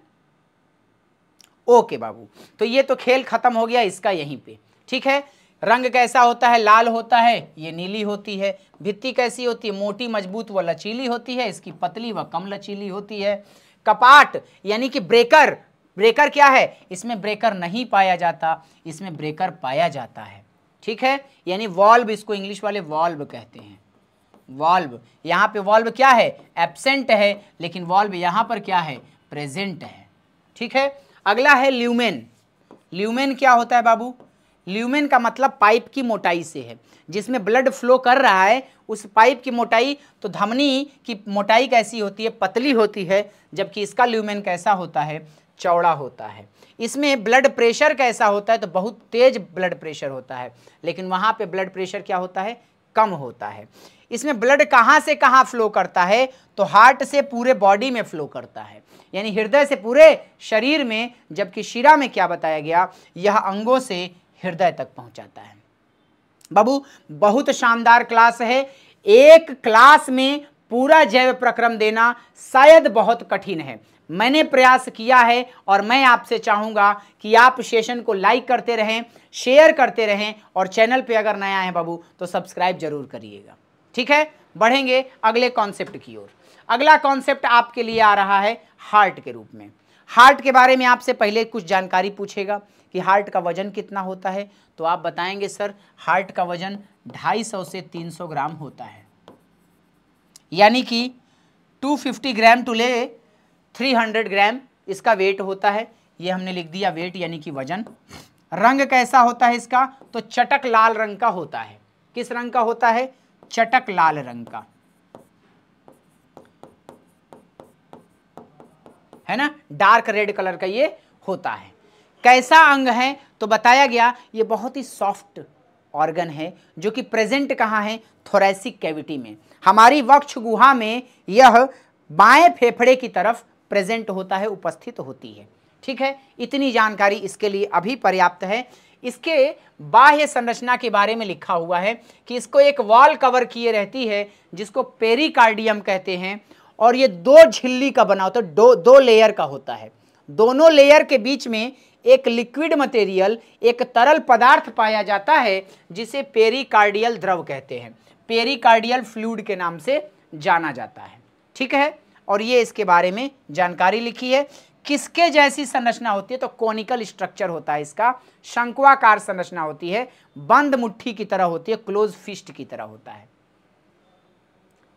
ओके बाबू, तो ये तो खेल खत्म हो गया इसका यहीं पे। ठीक है, रंग कैसा होता है? लाल होता है, ये नीली होती है। भित्ति कैसी होती है? मोटी, मजबूत व लचीली होती है, इसकी पतली व कम लचीली होती है। कपाट यानी कि ब्रेकर, ब्रेकर क्या है? इसमें ब्रेकर नहीं पाया जाता, इसमें ब्रेकर पाया जाता है। ठीक है, यानी वॉल्व, इसको इंग्लिश वाले वॉल्व कहते हैं। वॉल्व, यहाँ पे वॉल्व क्या है? एब्सेंट है, लेकिन वॉल्व यहाँ पर क्या है? प्रेजेंट है। ठीक है, अगला है ल्यूमेन। ल्यूमेन क्या होता है बाबू? ल्यूमेन का मतलब पाइप की मोटाई से है, जिसमें ब्लड फ्लो कर रहा है उस पाइप की मोटाई। तो धमनी की मोटाई कैसी होती है? पतली होती है, जबकि इसका ल्यूमेन कैसा होता है? चौड़ा होता है। इसमें ब्लड प्रेशर कैसा होता है? तो बहुत तेज ब्लड प्रेशर होता है, लेकिन वहाँ पे ब्लड प्रेशर क्या होता है? कम होता है। इसमें ब्लड कहाँ से कहाँ फ्लो करता है? तो हार्ट से पूरे बॉडी में फ्लो करता है, यानी हृदय से पूरे शरीर में, जबकि शिरा में क्या बताया गया? यह अंगों से हृदय तक पहुंचाता है। बाबू बहुत शानदार क्लास है। एक क्लास में पूरा जैव प्रक्रम देना शायद बहुत कठिन है। मैंने प्रयास किया है और मैं आपसे चाहूंगा कि आप सेशन को लाइक करते रहें, शेयर करते रहें, और चैनल पे अगर नया है बाबू तो सब्सक्राइब जरूर करिएगा। ठीक है, बढ़ेंगे अगले कॉन्सेप्ट की ओर। अगला कॉन्सेप्ट आपके लिए आ रहा है हार्ट के रूप में। हार्ट के बारे में आपसे पहले कुछ जानकारी पूछेगा कि हार्ट का वजन कितना होता है, तो आप बताएंगे सर हार्ट का वजन 250 से 300 ग्राम होता है, यानी कि 250 ग्राम टू ले 300 ग्राम इसका वेट होता है। ये हमने लिख दिया वेट यानी कि वजन। रंग कैसा होता है इसका? तो चटक लाल रंग का होता है। किस रंग का होता है? चटक लाल रंग का, है ना, डार्क रेड कलर का ये होता है। कैसा अंग है? तो बताया गया ये बहुत ही सॉफ्ट ऑर्गन है, जो कि प्रेजेंट कहाँ है? थोरैसिक कैविटी में, हमारी वक्ष गुहा में यह बाएं फेफड़े की तरफ प्रेजेंट होता है, उपस्थित होती है। ठीक है, इतनी जानकारी इसके लिए अभी पर्याप्त है। इसके बाह्य संरचना के बारे में लिखा हुआ है कि इसको एक वॉल कवर किए रहती है, जिसको पेरिकार्डियम कहते हैं, और ये 2 झिल्ली का बना होता है, दो लेयर का होता है। दोनों लेयर के बीच में एक लिक्विड मटेरियल, एक तरल पदार्थ पाया जाता है, जिसे पेरिकार्डियल द्रव कहते हैं, पेरिकार्डियल फ्लूइड के नाम से जाना जाता है। ठीक है, और ये इसके बारे में जानकारी लिखी है। किसके जैसी संरचना होती है? तो कॉनिकल स्ट्रक्चर होता है इसका, शंक्वाकार संरचना होती है, बंद मुट्ठी की तरह होती है, क्लोज फिस्ट की तरह होता है।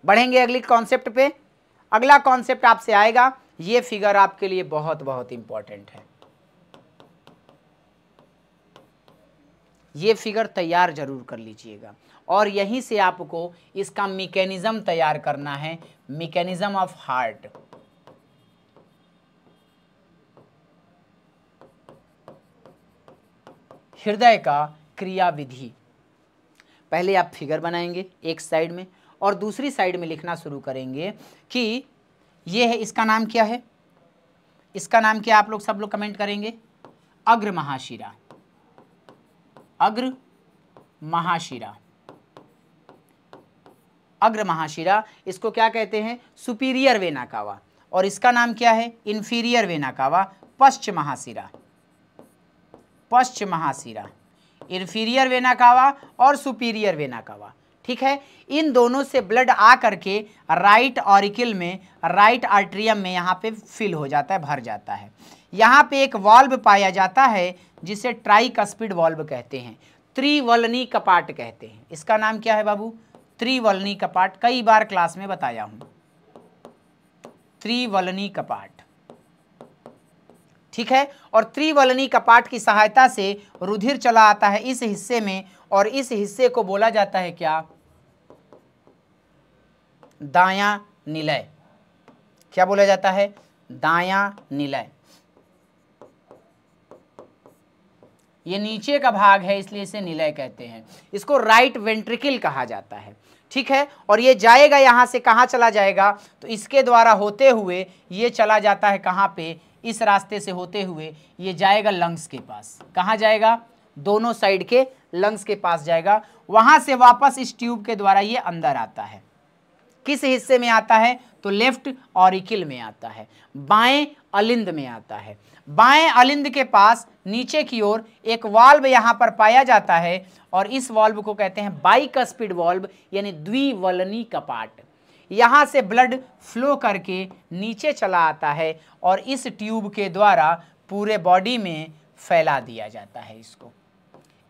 बढ़ेंगे अगले कॉन्सेप्ट पे। अगला कॉन्सेप्ट आपसे आएगा, ये फिगर आपके लिए बहुत बहुत इंपॉर्टेंट है। ये फिगर तैयार जरूर कर लीजिएगा, और यहीं से आपको इसका मैकेनिज्म तैयार करना है, मैकेनिज्म ऑफ हार्ट। हृदय का क्रिया विधि। पहले आप फिगर बनाएंगे एक साइड में, और दूसरी साइड में लिखना शुरू करेंगे कि ये है, इसका नाम क्या है? इसका नाम क्या? आप लोग सब लोग कमेंट करेंगे। अग्र महाशिरा, अग्र महाशिरा, अग्र महाशिरा। इसको क्या कहते हैं? Superior vena cava. और इसका नाम क्या है? Inferior vena cava, पश्च महाशिरा, पश्च महाशिरा, inferior vena cava और सुपीरियर वेना कावा। ठीक है, इन दोनों से ब्लड आ करके राइट ऑरिकल में, राइट आर्ट्रियम में यहाँ पे फिल हो जाता है, भर जाता है। यहाँ पे एक वाल्व पाया जाता है जिसे ट्राइकस्पिड वाल्व कहते हैं, त्रिवलनी कपाट कहते हैं। इसका नाम क्या है बाबू? त्रिवलनी कपाट। कई बार क्लास में बताया हूं, त्रिवलनी कपाट। ठीक है, और त्रिवलनी कपाट की सहायता से रुधिर चला आता है इस हिस्से में, और इस हिस्से को बोला जाता है क्या? दायां निलय। क्या बोला जाता है? दायां निलय। ये नीचे का भाग है, इसलिए इसे निलय कहते हैं। इसको राइट वेंट्रिकल कहा जाता है। ठीक है, और ये जाएगा यहाँ से, कहाँ चला जाएगा? तो इसके द्वारा होते हुए ये चला जाता है कहाँ पे? इस रास्ते से होते हुए ये जाएगा लंग्स के पास। कहाँ जाएगा? दोनों साइड के लंग्स के पास जाएगा, वहां से वापस इस ट्यूब के द्वारा ये अंदर आता है। किस हिस्से में आता है? तो लेफ्ट ऑरिकल में आता है, बाएं अलिंद में आता है। बाएं अलिंद के पास नीचे की ओर एक वाल्व यहां पर पाया जाता है और इस वाल्व को कहते हैं बाइकस्पिड वाल्व, यानी द्विवलनी कपाट। यहां से ब्लड फ्लो करके नीचे चला आता है और इस ट्यूब के द्वारा पूरे बॉडी में फैला दिया जाता है। इसको,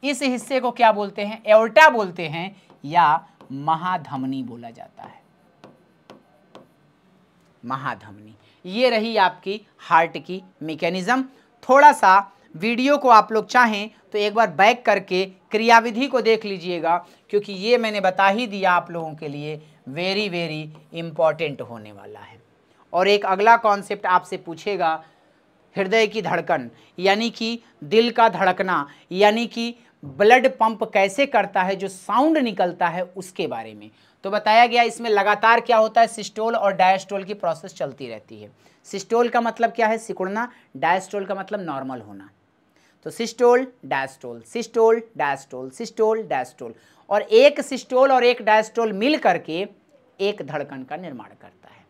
इस हिस्से को क्या बोलते हैं? एओर्टा बोलते हैं या महाधमनी बोला जाता है। महाधमनी, ये रही आपकी हार्ट की मैकेनिज्म। थोड़ा सा वीडियो को आप लोग चाहें तो एक बार बैक करके क्रियाविधि को देख लीजिएगा, क्योंकि ये मैंने बता ही दिया आप लोगों के लिए वेरी वेरी इंपॉर्टेंट होने वाला है। और एक अगला कॉन्सेप्ट आपसे पूछेगा हृदय की धड़कन, यानी कि दिल का धड़कना, यानी कि ब्लड पंप कैसे करता है, जो साउंड निकलता है उसके बारे में। तो बताया गया इसमें लगातार क्या होता है, सिस्टोल और डायस्टोल की प्रोसेस चलती रहती है। सिस्टोल का मतलब क्या है? सिकुड़ना। डायस्टोल का मतलब नॉर्मल होना। तो systole diastole, systole diastole, systole diastole, और एक सिस्टोल और एक डायस्टोल मिल करके एक धड़कन का निर्माण करता है।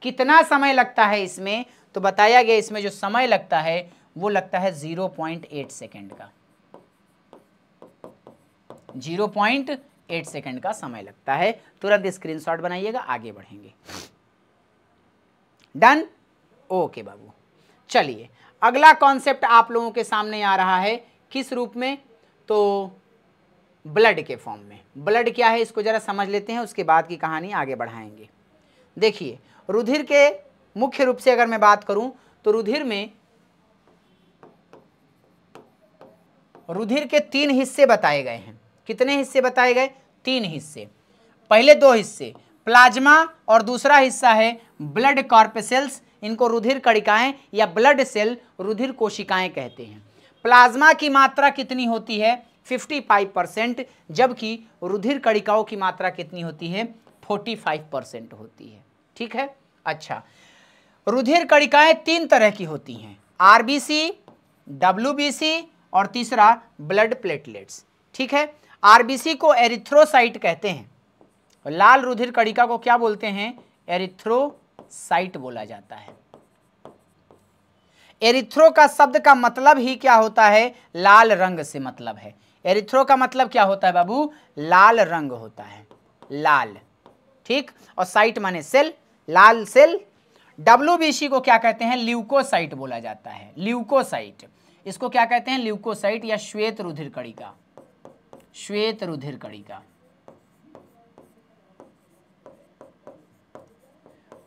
कितना समय लगता है इसमें? तो बताया गया इसमें जो समय लगता है वो लगता है 0.8 सेकेंड का। 0.8 सेकेंड का समय लगता है। तुरंत स्क्रीनशॉट बनाइएगा, आगे बढ़ेंगे। डन? ओके बाबू। चलिए अगला कॉन्सेप्ट आप लोगों के सामने आ रहा है, किस रूप में? तो ब्लड के फॉर्म में। ब्लड क्या है इसको जरा समझ लेते हैं, उसके बाद की कहानी आगे बढ़ाएंगे। देखिए, रुधिर के मुख्य रूप से अगर मैं बात करूं तो रुधिर के 3 हिस्से बताए गए हैं। कितने हिस्से बताए गए? 3 हिस्से। पहले 2 हिस्से प्लाज्मा और दूसरा हिस्सा है ब्लड कॉर्पसेल्स। इनको रुधिर कणिकाएं या ब्लड सेल, रुधिर कोशिकाएं कहते हैं। प्लाज्मा की मात्रा कितनी होती है? 55%, जबकि रुधिर कणिकाओं की मात्रा कितनी होती है? 45% होती है। ठीक है। अच्छा, रुधिर कणिकाएं 3 तरह की होती हैं, आरबीसी, डब्ल्यूबीसी और तीसरा ब्लड प्लेटलेट्स। ठीक है। आरबीसी को एरिथ्रोसाइट कहते हैं, लाल रुधिर कणिका को क्या बोलते हैं? एरिथ्रोसाइट बोला जाता है। एरिथ्रो का शब्द का मतलब ही क्या होता है? लाल रंग से मतलब है। एरिथ्रो का मतलब क्या होता है बाबू? लाल रंग होता है, लाल। ठीक। और साइट माने सेल, लाल सेल। डब्ल्यूबीसी को क्या कहते हैं? ल्यूकोसाइट बोला जाता है, ल्यूकोसाइट। इसको क्या कहते हैं? ल्यूकोसाइट या श्वेत रुधिर कणिका, श्वेत रुधिर कणिका।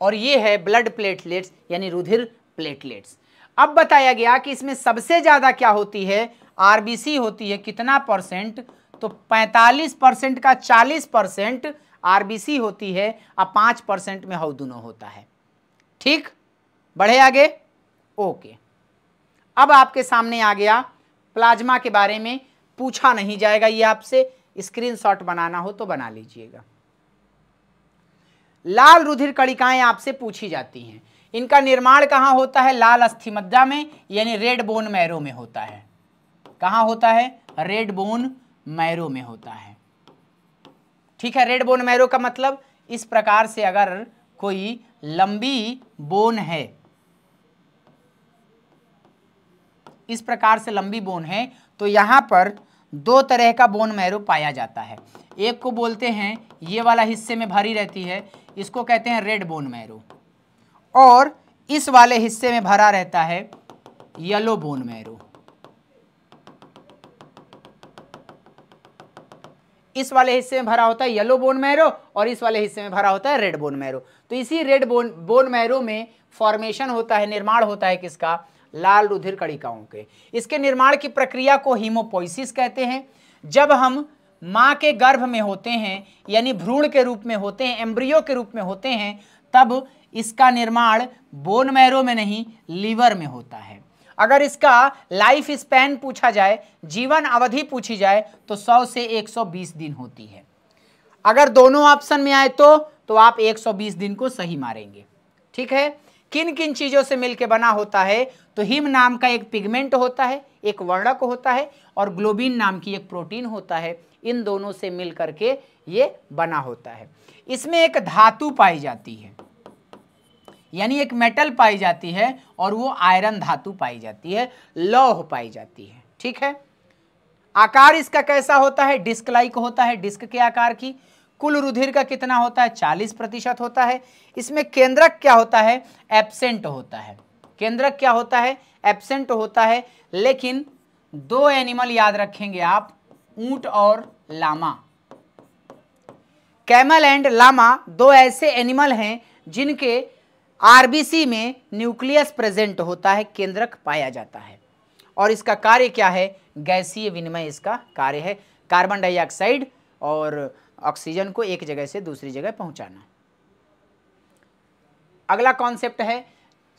और ये है ब्लड प्लेटलेट्स यानी रुधिर प्लेटलेट्स। अब बताया गया कि इसमें सबसे ज्यादा क्या होती है? आरबीसी होती है। कितना परसेंट? तो 45% का 40% आरबीसी होती है और 5% में हौदुनो होता है। ठीक, बढ़े आगे। ओके, अब आपके सामने आ गया प्लाज्मा के बारे में। पूछा नहीं जाएगा ये आपसे, स्क्रीनशॉट बनाना हो तो बना लीजिएगा। लाल रुधिर कणिकाएं आपसे पूछी जाती हैं। इनका निर्माण कहाँ होता है? लाल अस्थिमज्जा में, यानी रेड बोन मैरो में होता है। कहाँ होता है? रेड बोन मैरो में होता है। ठीक है। रेड बोन मैरो का मतलब इस प्रकार से, अगर कोई लंबी बोन है, इस प्रकार से लंबी बोन है, तो यहां पर 2 तरह का बोन मैरो पाया जाता है। एक को बोलते हैं, ये वाला हिस्से में भरी रहती है, इसको कहते हैं रेड बोन मैरो, और इस वाले हिस्से में भरा रहता है येलो बोन मैरो। इस वाले हिस्से में भरा होता है येलो बोन मैरो और इस वाले हिस्से में भरा होता है रेड बोन मैरो। तो इसी रेड बोन मैरो में फॉर्मेशन होता है, निर्माण होता है किसका? लाल रुधिर कणिकाओं के। इसके निर्माण की प्रक्रिया को हीमोपोइसिस कहते हैं। जब हम मां के गर्भ में होते हैं, यानी भ्रूण के रूप में होते हैं, एम्ब्रियो के रूप में होते हैं, तब इसका निर्माण बोन मैरो में नहीं, लीवर में होता है। अगर इसका लाइफ स्पैन पूछा जाए, जीवन अवधि पूछी जाए, तो 100 से 120 दिन होती है। अगर दोनों ऑप्शन में आए तो आप 120 दिन को सही मारेंगे। ठीक है। किन किन चीजों से मिलकर बना होता है? तो हिम नाम का एक पिगमेंट होता है, एक वर्णक होता है, और ग्लोबिन नाम की एक प्रोटीन होता है। इन दोनों से मिल करके ये बना होता है। इसमें एक धातु पाई जाती है, यानी एक मेटल पाई जाती है, और वो आयरन धातु पाई जाती है, लौह पाई जाती है। ठीक है। आकार इसका कैसा होता है? डिस्क लाइक होता है, डिस्क के आकार की। कुल रुधिर का कितना होता है? 40% होता है। इसमें केंद्रक क्या होता है? एब्सेंट होता है। केंद्रक क्या होता है? एब्सेंट होता है। लेकिन दो एनिमल याद रखेंगे आप, ऊंट और लामा। कैमल एंड लामा दो ऐसे एनिमल हैं जिनके आरबीसी में न्यूक्लियस प्रेजेंट होता है, केंद्रक पाया जाता है। और इसका कार्य क्या है? गैसीय विनिमय इसका कार्य है, कार्बन डाइऑक्साइड और ऑक्सीजन को एक जगह से दूसरी जगह पहुंचाना। अगला कॉन्सेप्ट है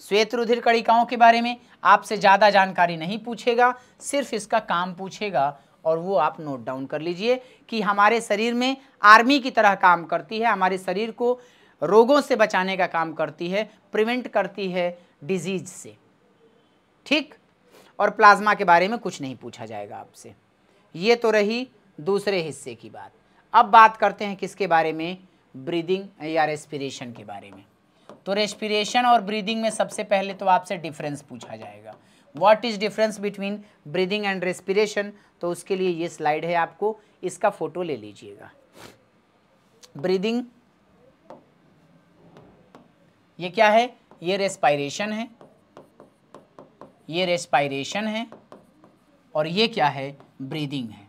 श्वेत रुधिर कणिकाओं के बारे में। आपसे ज़्यादा जानकारी नहीं पूछेगा, सिर्फ इसका काम पूछेगा, और वो आप नोट डाउन कर लीजिए कि हमारे शरीर में आर्मी की तरह काम करती है, हमारे शरीर को रोगों से बचाने का काम करती है, प्रिवेंट करती है डिजीज से। ठीक। और प्लाज्मा के बारे में कुछ नहीं पूछा जाएगा आपसे। ये तो रही दूसरे हिस्से की बात। अब बात करते हैं किसके बारे में? ब्रीदिंग या रेस्पिरेशन के बारे में। तो रेस्पिरेशन और ब्रीदिंग में सबसे पहले तो आपसे डिफरेंस पूछा जाएगा। What is difference between breathing and respiration? तो उसके लिए ये स्लाइड है, आपको इसका फोटो ले लीजिएगा। ब्रीदिंग ये क्या है? ये रेस्पिरेशन है, ये रेस्पिरेशन है, और ये क्या है? ब्रीदिंग है।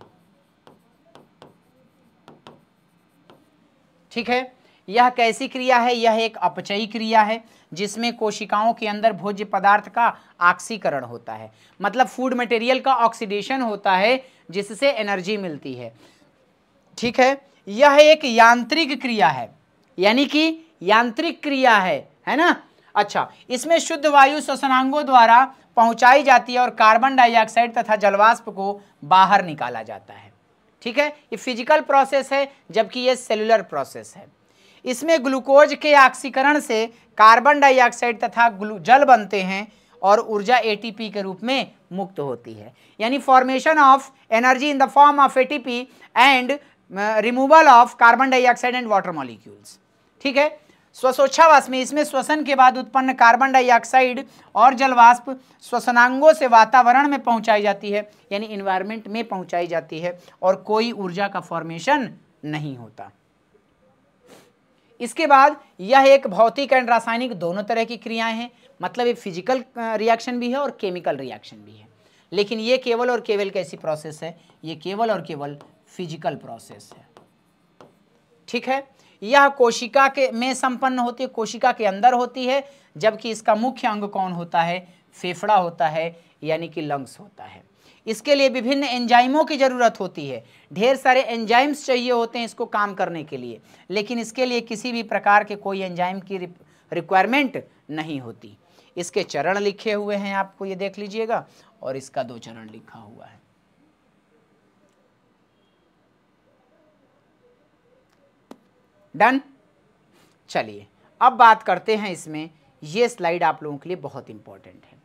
ठीक है। यह कैसी क्रिया है? यह एक अपचयी क्रिया है जिसमें कोशिकाओं के अंदर भोज्य पदार्थ का ऑक्सीकरण होता है, मतलब फूड मटेरियल का ऑक्सीडेशन होता है, जिससे एनर्जी मिलती है। ठीक है। यह एक यांत्रिक क्रिया है, यानी कि यांत्रिक क्रिया है ना। अच्छा, इसमें शुद्ध वायु श्वसनांगों द्वारा पहुंचाई जाती है और कार्बन डाइऑक्साइड तथा जलवाष्प को बाहर निकाला जाता है। ठीक है। ये फिजिकल प्रोसेस है, जबकि ये सेलुलर प्रोसेस है। इसमें ग्लूकोज के ऑक्सीकरण से कार्बन डाइऑक्साइड तथा जल बनते हैं और ऊर्जा एटीपी के रूप में मुक्त होती है, यानी formation of energy in the form of ATP and removal of carbon dioxide and water molecules. ठीक है। श्वासोच्छ्वास में इसमें श्वसन के बाद उत्पन्न कार्बन डाइऑक्साइड और जलवाष्प श्वसनांगों से वातावरण में पहुंचाई जाती है, यानी इन्वायरमेंट में पहुंचाई जाती है, और कोई ऊर्जा का फॉर्मेशन नहीं होता। इसके बाद यह एक भौतिक एंड रासायनिक दोनों तरह की क्रियाएं हैं, मतलब ये फिजिकल रिएक्शन भी है और केमिकल रिएक्शन भी है। लेकिन ये केवल और केवल कैसी प्रोसेस है? ये केवल और केवल फिजिकल प्रोसेस है। ठीक है। यह कोशिका के में संपन्न होती है, कोशिका के अंदर होती है, जबकि इसका मुख्य अंग कौन होता है? फेफड़ा होता है, यानी कि लंग्स होता है। इसके लिए विभिन्न एंजाइमों की ज़रूरत होती है, ढेर सारे एंजाइम्स चाहिए होते हैं इसको काम करने के लिए, लेकिन इसके लिए किसी भी प्रकार के कोई एंजाइम की रिक्वायरमेंट नहीं होती। इसके चरण लिखे हुए हैं, आपको ये देख लीजिएगा, और इसका 2 चरण लिखा हुआ है। डन। चलिए अब बात करते हैं इसमें, ये स्लाइड आप लोगों के लिए बहुत इंपॉर्टेंट है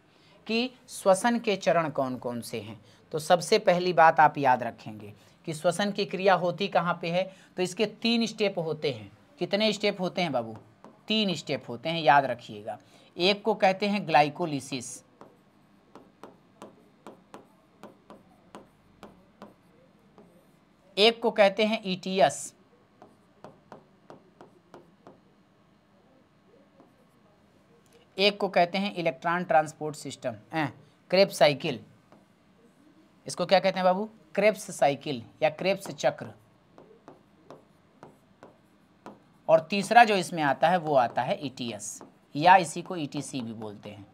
कि श्वसन के चरण कौन कौन से हैं। तो सबसे पहली बात आप याद रखेंगे कि श्वसन की क्रिया होती कहाँ पे है? तो इसके 3 स्टेप होते हैं। कितने स्टेप होते हैं बाबू? 3 स्टेप होते हैं, याद रखिएगा। एक को कहते हैं ग्लाइकोलिसिस, एक को कहते हैं ईटीएस, एक को कहते हैं electron transport system, Krebs cycle. इसको क्या कहते हैं बाबू? क्रेब्स साइकिल या क्रेब्स चक्र। और तीसरा जो इसमें आता है वो आता है ईटीएस, या इसी को ईटीसी भी बोलते हैं,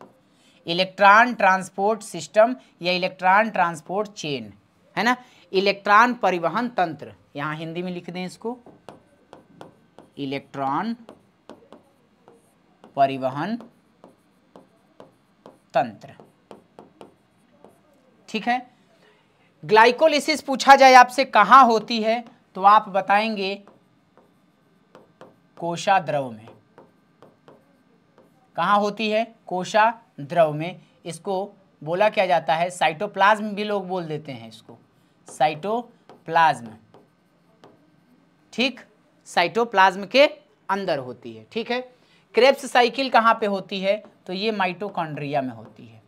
इलेक्ट्रॉन ट्रांसपोर्ट सिस्टम या इलेक्ट्रॉन ट्रांसपोर्ट चेन, है ना। इलेक्ट्रॉन परिवहन तंत्र, यहाँ हिंदी में लिख दें इसको, इलेक्ट्रॉन परिवहन तंत्र। ठीक है। ग्लाइकोलिसिस पूछा जाए आपसे कहां होती है, तो आप बताएंगे कोशाद्रव में, कहाँ होती है? कोशाद्रव में। इसको बोला क्या जाता है? साइटोप्लाज्म भी लोग बोल देते हैं इसको, साइटोप्लाज्म। ठीक, साइटोप्लाज्म के अंदर होती है। ठीक है, क्रेब्स साइकिल कहाँ पे होती है? तो ये माइटोकॉन्ड्रिया में होती है।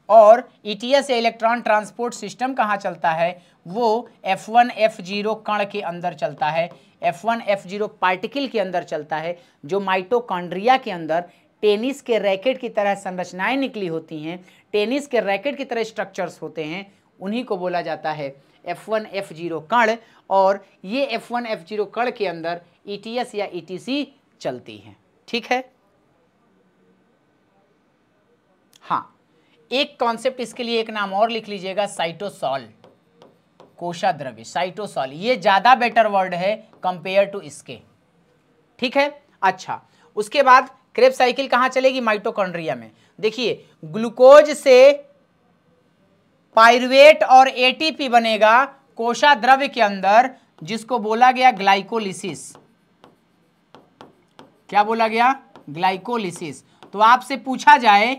और ETS या इलेक्ट्रॉन ट्रांसपोर्ट सिस्टम कहाँ चलता है? वो F1 F0 कण के अंदर चलता है, F1 F0 पार्टिकल के अंदर चलता है, जो माइटोकॉन्ड्रिया के अंदर टेनिस के रैकेट की तरह संरचनाएं निकली होती हैं, टेनिस के रैकेट की तरह स्ट्रक्चर्स होते हैं, उन्हीं को बोला जाता है F1 F0 कण। और ये F1 F0 कण के अंदर ETS या ETC चलती हैं। ठीक है, हाँ, एक कॉन्सेप्ट इसके लिए एक नाम और लिख लीजिएगा, साइटोसॉल, कोशाद्रव्य, साइटोसॉल। ये ज्यादा बेटर वर्ड है कंपेयर टू इसके। ठीक है, अच्छा, उसके बाद क्रेब्स साइकिल कहां चलेगी? माइटोकॉन्ड्रिया में। देखिए, ग्लूकोज से पाइरुवेट और ATP बनेगा कोशाद्रव्य के अंदर, जिसको बोला गया ग्लाइकोलिसिस। क्या बोला गया? ग्लाइकोलिसिस। तो आपसे पूछा जाए,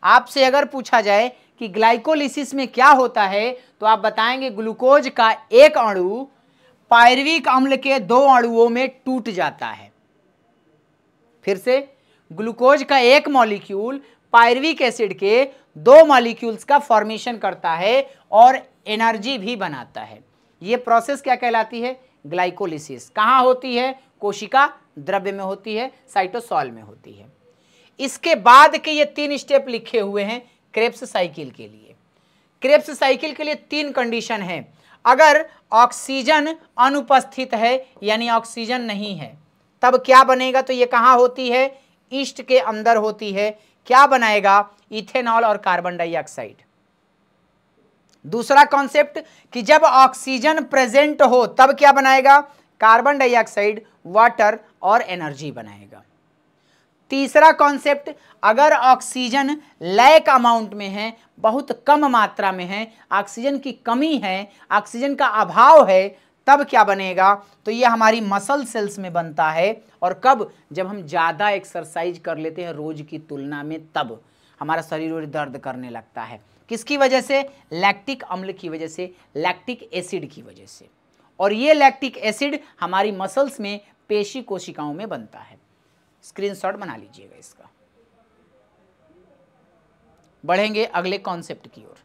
आपसे अगर पूछा जाए कि ग्लाइकोलिसिस में क्या होता है, तो आप बताएंगे ग्लूकोज का एक अणु पायरुविक अम्ल के 2 अणुओं में टूट जाता है। फिर से, ग्लूकोज का एक मॉलिक्यूल पायरुविक एसिड के 2 मॉलिक्यूल्स का फॉर्मेशन करता है और एनर्जी भी बनाता है। यह प्रोसेस क्या कहलाती है? ग्लाइकोलिसिस। कहां होती है? कोशिका द्रव्य में होती है, साइटोसॉल में होती है। इसके बाद के ये 3 स्टेप लिखे हुए हैं क्रेब्स साइकिल के लिए। क्रेब्स साइकिल के लिए 3 कंडीशन है। अगर ऑक्सीजन अनुपस्थित है, यानी ऑक्सीजन नहीं है, तब क्या बनेगा? तो ये कहां होती है? ईस्ट के अंदर होती है। क्या बनाएगा? इथेनॉल और कार्बन डाइऑक्साइड। दूसरा कॉन्सेप्ट कि जब ऑक्सीजन प्रेजेंट हो तब क्या बनाएगा? कार्बन डाइऑक्साइड, वाटर और एनर्जी बनाएगा। तीसरा कॉन्सेप्ट, अगर ऑक्सीजन लैक अमाउंट में है, बहुत कम मात्रा में है, ऑक्सीजन की कमी है, ऑक्सीजन का अभाव है, तब क्या बनेगा? तो ये हमारी मसल सेल्स में बनता है। और कब? जब हम ज़्यादा एक्सरसाइज कर लेते हैं रोज की तुलना में, तब हमारा शरीर दर्द करने लगता है। किसकी वजह से? लैक्टिक अम्ल की वजह से, लैक्टिक एसिड की वजह से। और ये लैक्टिक एसिड हमारी मसल्स में पेशी कोशिकाओं में बनता है। स्क्रीनशॉट बना लीजिएगा इसका। बढ़ेंगे अगले कॉन्सेप्ट की ओर।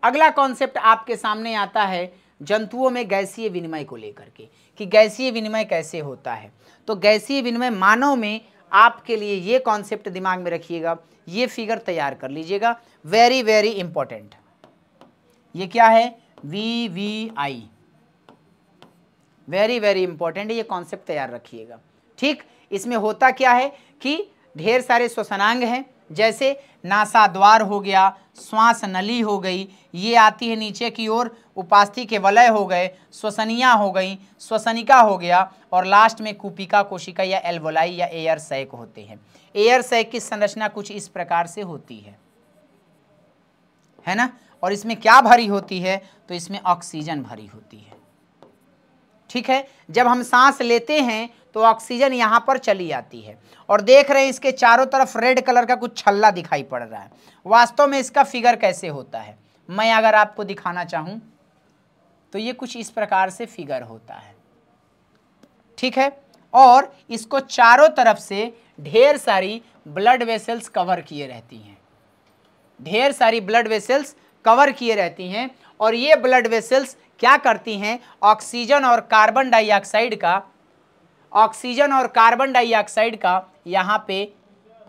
अगला कॉन्सेप्ट आपके सामने आता है जंतुओं में गैसीय विनिमय को लेकर के, कि गैसीय विनिमय कैसे होता है। तो गैसीय विनिमय मानव में, आपके लिए ये कॉन्सेप्ट दिमाग में रखिएगा, ये फिगर तैयार कर लीजिएगा, वेरी वेरी इंपॉर्टेंट। ये क्या है? VVI, वेरी वेरी इंपॉर्टेंट, ये कॉन्सेप्ट तैयार रखिएगा। ठीक, इसमें होता क्या है कि ढेर सारे श्वसनांग हैं, जैसे नासाद्वार हो गया, श्वास नली हो गई, ये आती है नीचे की ओर, उपास्थि के वलय हो गए, श्वसनिया हो गई, श्वसनिका हो गया, और लास्ट में कूपिका कोशिका या एल्वोलाई या एयर सैक होते हैं। एयर सैक की संरचना कुछ इस प्रकार से होती है ना। और इसमें क्या भरी होती है? तो इसमें ऑक्सीजन भरी होती है। ठीक है, जब हम सांस लेते हैं तो ऑक्सीजन यहाँ पर चली आती है, और देख रहे हैं इसके चारों तरफ रेड कलर का कुछ छल्ला दिखाई पड़ रहा है। वास्तव में इसका फिगर कैसे होता है, मैं अगर आपको दिखाना चाहूँ तो ये कुछ इस प्रकार से फिगर होता है। ठीक है, और इसको चारों तरफ से ढेर सारी ब्लड वेसल्स कवर किए रहती हैं, ढेर सारी ब्लड वेसल्स कवर किए रहती हैं। और ये ब्लड वेसल्स क्या करती हैं? ऑक्सीजन और कार्बन डाइऑक्साइड का यहाँ पे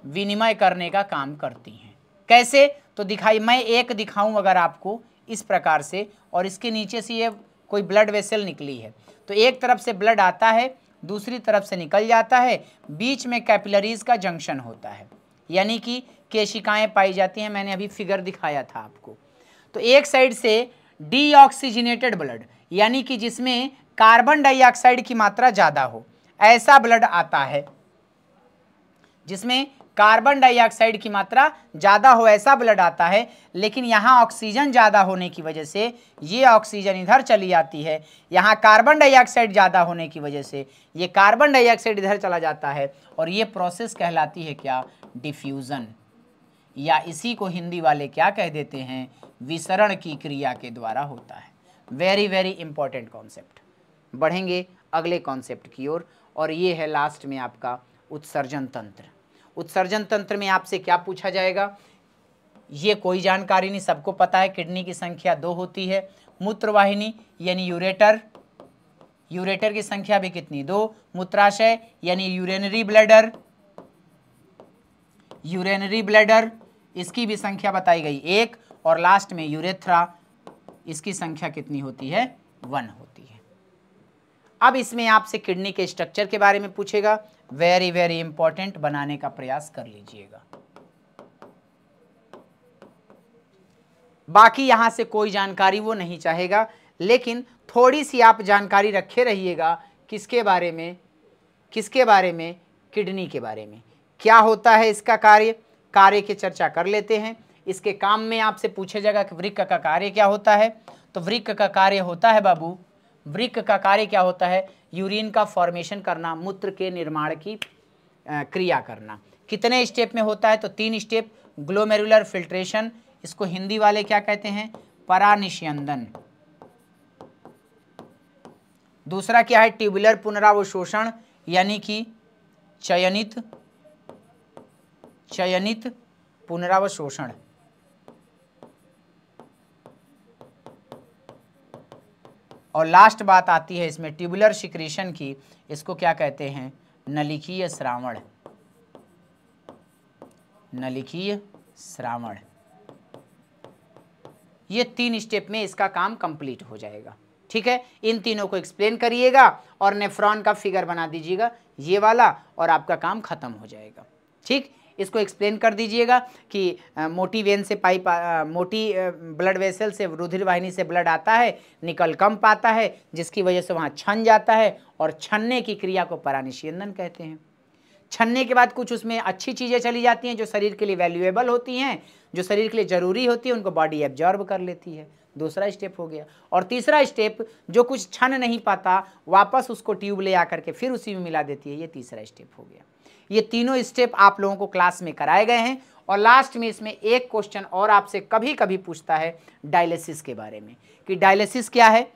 विनिमय करने का काम करती हैं। कैसे? तो दिखाई, मैं एक दिखाऊं अगर आपको इस प्रकार से, और इसके नीचे से ये कोई ब्लड वेसल निकली है, तो एक तरफ से ब्लड आता है, दूसरी तरफ से निकल जाता है, बीच में कैपिलरीज का जंक्शन होता है, यानी कि केशिकाएं पाई जाती हैं। मैंने अभी फिगर दिखाया था आपको। तो एक साइड से डीऑक्सीजनेटेड ब्लड, यानी कि जिसमें कार्बन डाइऑक्साइड की मात्रा ज़्यादा हो, ऐसा ब्लड आता है, जिसमें कार्बन डाइऑक्साइड की मात्रा ज़्यादा हो ऐसा ब्लड आता है, लेकिन यहाँ ऑक्सीजन ज़्यादा होने की वजह से ये ऑक्सीजन इधर चली जाती है, यहाँ कार्बन डाइऑक्साइड ज़्यादा होने की वजह से ये कार्बन डाइऑक्साइड इधर चला जाता है, और ये प्रोसेस कहलाती है क्या? डिफ्यूज़न, या इसी को हिंदी वाले क्या कह देते हैं? विसरण की क्रिया के द्वारा होता है। Very very important concept. बढ़ेंगे अगले कॉन्सेप्ट की ओर, और ये है लास्ट में आपका उत्सर्जन तंत्र। उत्सर्जन तंत्र में आपसे क्या पूछा जाएगा? ये कोई जानकारी नहीं, सबको पता है किडनी की संख्या 2 होती है। मूत्रवाहिनी यानी यूरेटर, यूरेटर की संख्या भी कितनी? 2। मूत्राशय यानी यूरिनरी ब्लैडर, यूरिनरी ब्लैडर इसकी भी संख्या बताई गई 1, और लास्ट में यूरेथ्रा, इसकी संख्या कितनी होती है? 1 होती है। अब इसमें आपसे किडनी के स्ट्रक्चर के बारे में पूछेगा, वेरी वेरी इंपॉर्टेंट, बनाने का प्रयास कर लीजिएगा। बाकी यहां से कोई जानकारी वो नहीं चाहेगा, लेकिन थोड़ी सी आप जानकारी रखे रहिएगा। किसके बारे में? किसके बारे में? किडनी के बारे में। क्या होता है इसका कार्य? कार्य की चर्चा कर लेते हैं। इसके काम में आपसे पूछा जाएगा कि वृक्क का कार्य क्या होता है। तो वृक्क का कार्य होता है बाबू, वृक्क का कार्य क्या होता है? यूरिन का फॉर्मेशन करना, मूत्र के निर्माण की क्रिया करना। कितने स्टेप में होता है? तो 3 स्टेप। ग्लोमेरुलर फिल्ट्रेशन, इसको हिंदी वाले क्या कहते हैं? परानिस्यंदन। दूसरा क्या है? ट्यूबुलर पुनरावशोषण, यानी कि चयनित पुनरावशोषण। और लास्ट बात आती है इसमें ट्यूबुलर सिक्रीशन की, इसको क्या कहते हैं? नलिकीय स्रावण। नलिकीय स्रावण। ये 3 स्टेप में इसका काम कंप्लीट हो जाएगा। ठीक है, इन तीनों को एक्सप्लेन करिएगा और नेफ्रॉन का फिगर बना दीजिएगा ये वाला, और आपका काम खत्म हो जाएगा। ठीक, इसको एक्सप्लेन कर दीजिएगा कि मोटी वेन से पाइप, मोटी ब्लड वेसल से, रुधिर वाहिनी से ब्लड आता है, निकल कम पाता है, जिसकी वजह से वहाँ छन जाता है, और छनने की क्रिया को परानिस्यंदन कहते हैं। छनने के बाद कुछ उसमें अच्छी चीज़ें चली जाती हैं जो शरीर के लिए वैल्यूएबल होती हैं, जो शरीर के लिए ज़रूरी होती है, उनको बॉडी एब्जॉर्ब कर लेती है। दूसरा स्टेप हो गया। और तीसरा स्टेप, जो कुछ छन नहीं पाता वापस उसको ट्यूब ले आकर के फिर उसी में मिला देती है, ये तीसरा स्टेप हो गया। ये तीनों स्टेप आप लोगों को क्लास में कराए गए हैं। और लास्ट में इसमें एक क्वेश्चन और आपसे कभी कभी पूछता है डायलिसिस के बारे में, कि डायलिसिस क्या है।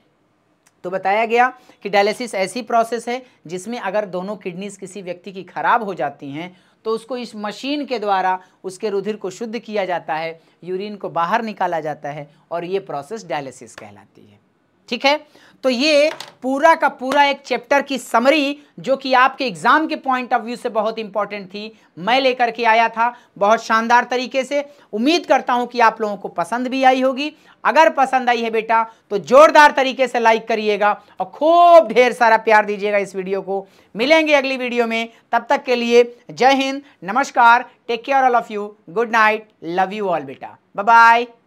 तो बताया गया कि डायलिसिस ऐसी प्रोसेस है जिसमें अगर दोनों किडनीज किसी व्यक्ति की खराब हो जाती हैं तो उसको इस मशीन के द्वारा उसके रुधिर को शुद्ध किया जाता है, यूरिन को बाहर निकाला जाता है, और ये प्रोसेस डायलिसिस कहलाती है। ठीक है, तो ये पूरा का पूरा एक चैप्टर की समरी जो कि आपके एग्जाम के पॉइंट ऑफ व्यू से बहुत इंपॉर्टेंट थी, मैं लेकर के आया था बहुत शानदार तरीके से। उम्मीद करता हूं कि आप लोगों को पसंद भी आई होगी। अगर पसंद आई है बेटा तो जोरदार तरीके से लाइक करिएगा और खूब ढेर सारा प्यार दीजिएगा इस वीडियो को। मिलेंगे अगली वीडियो में, तब तक के लिए जय हिंद, नमस्कार, take care all of you, good night, love you all बेटा, बाय बाय।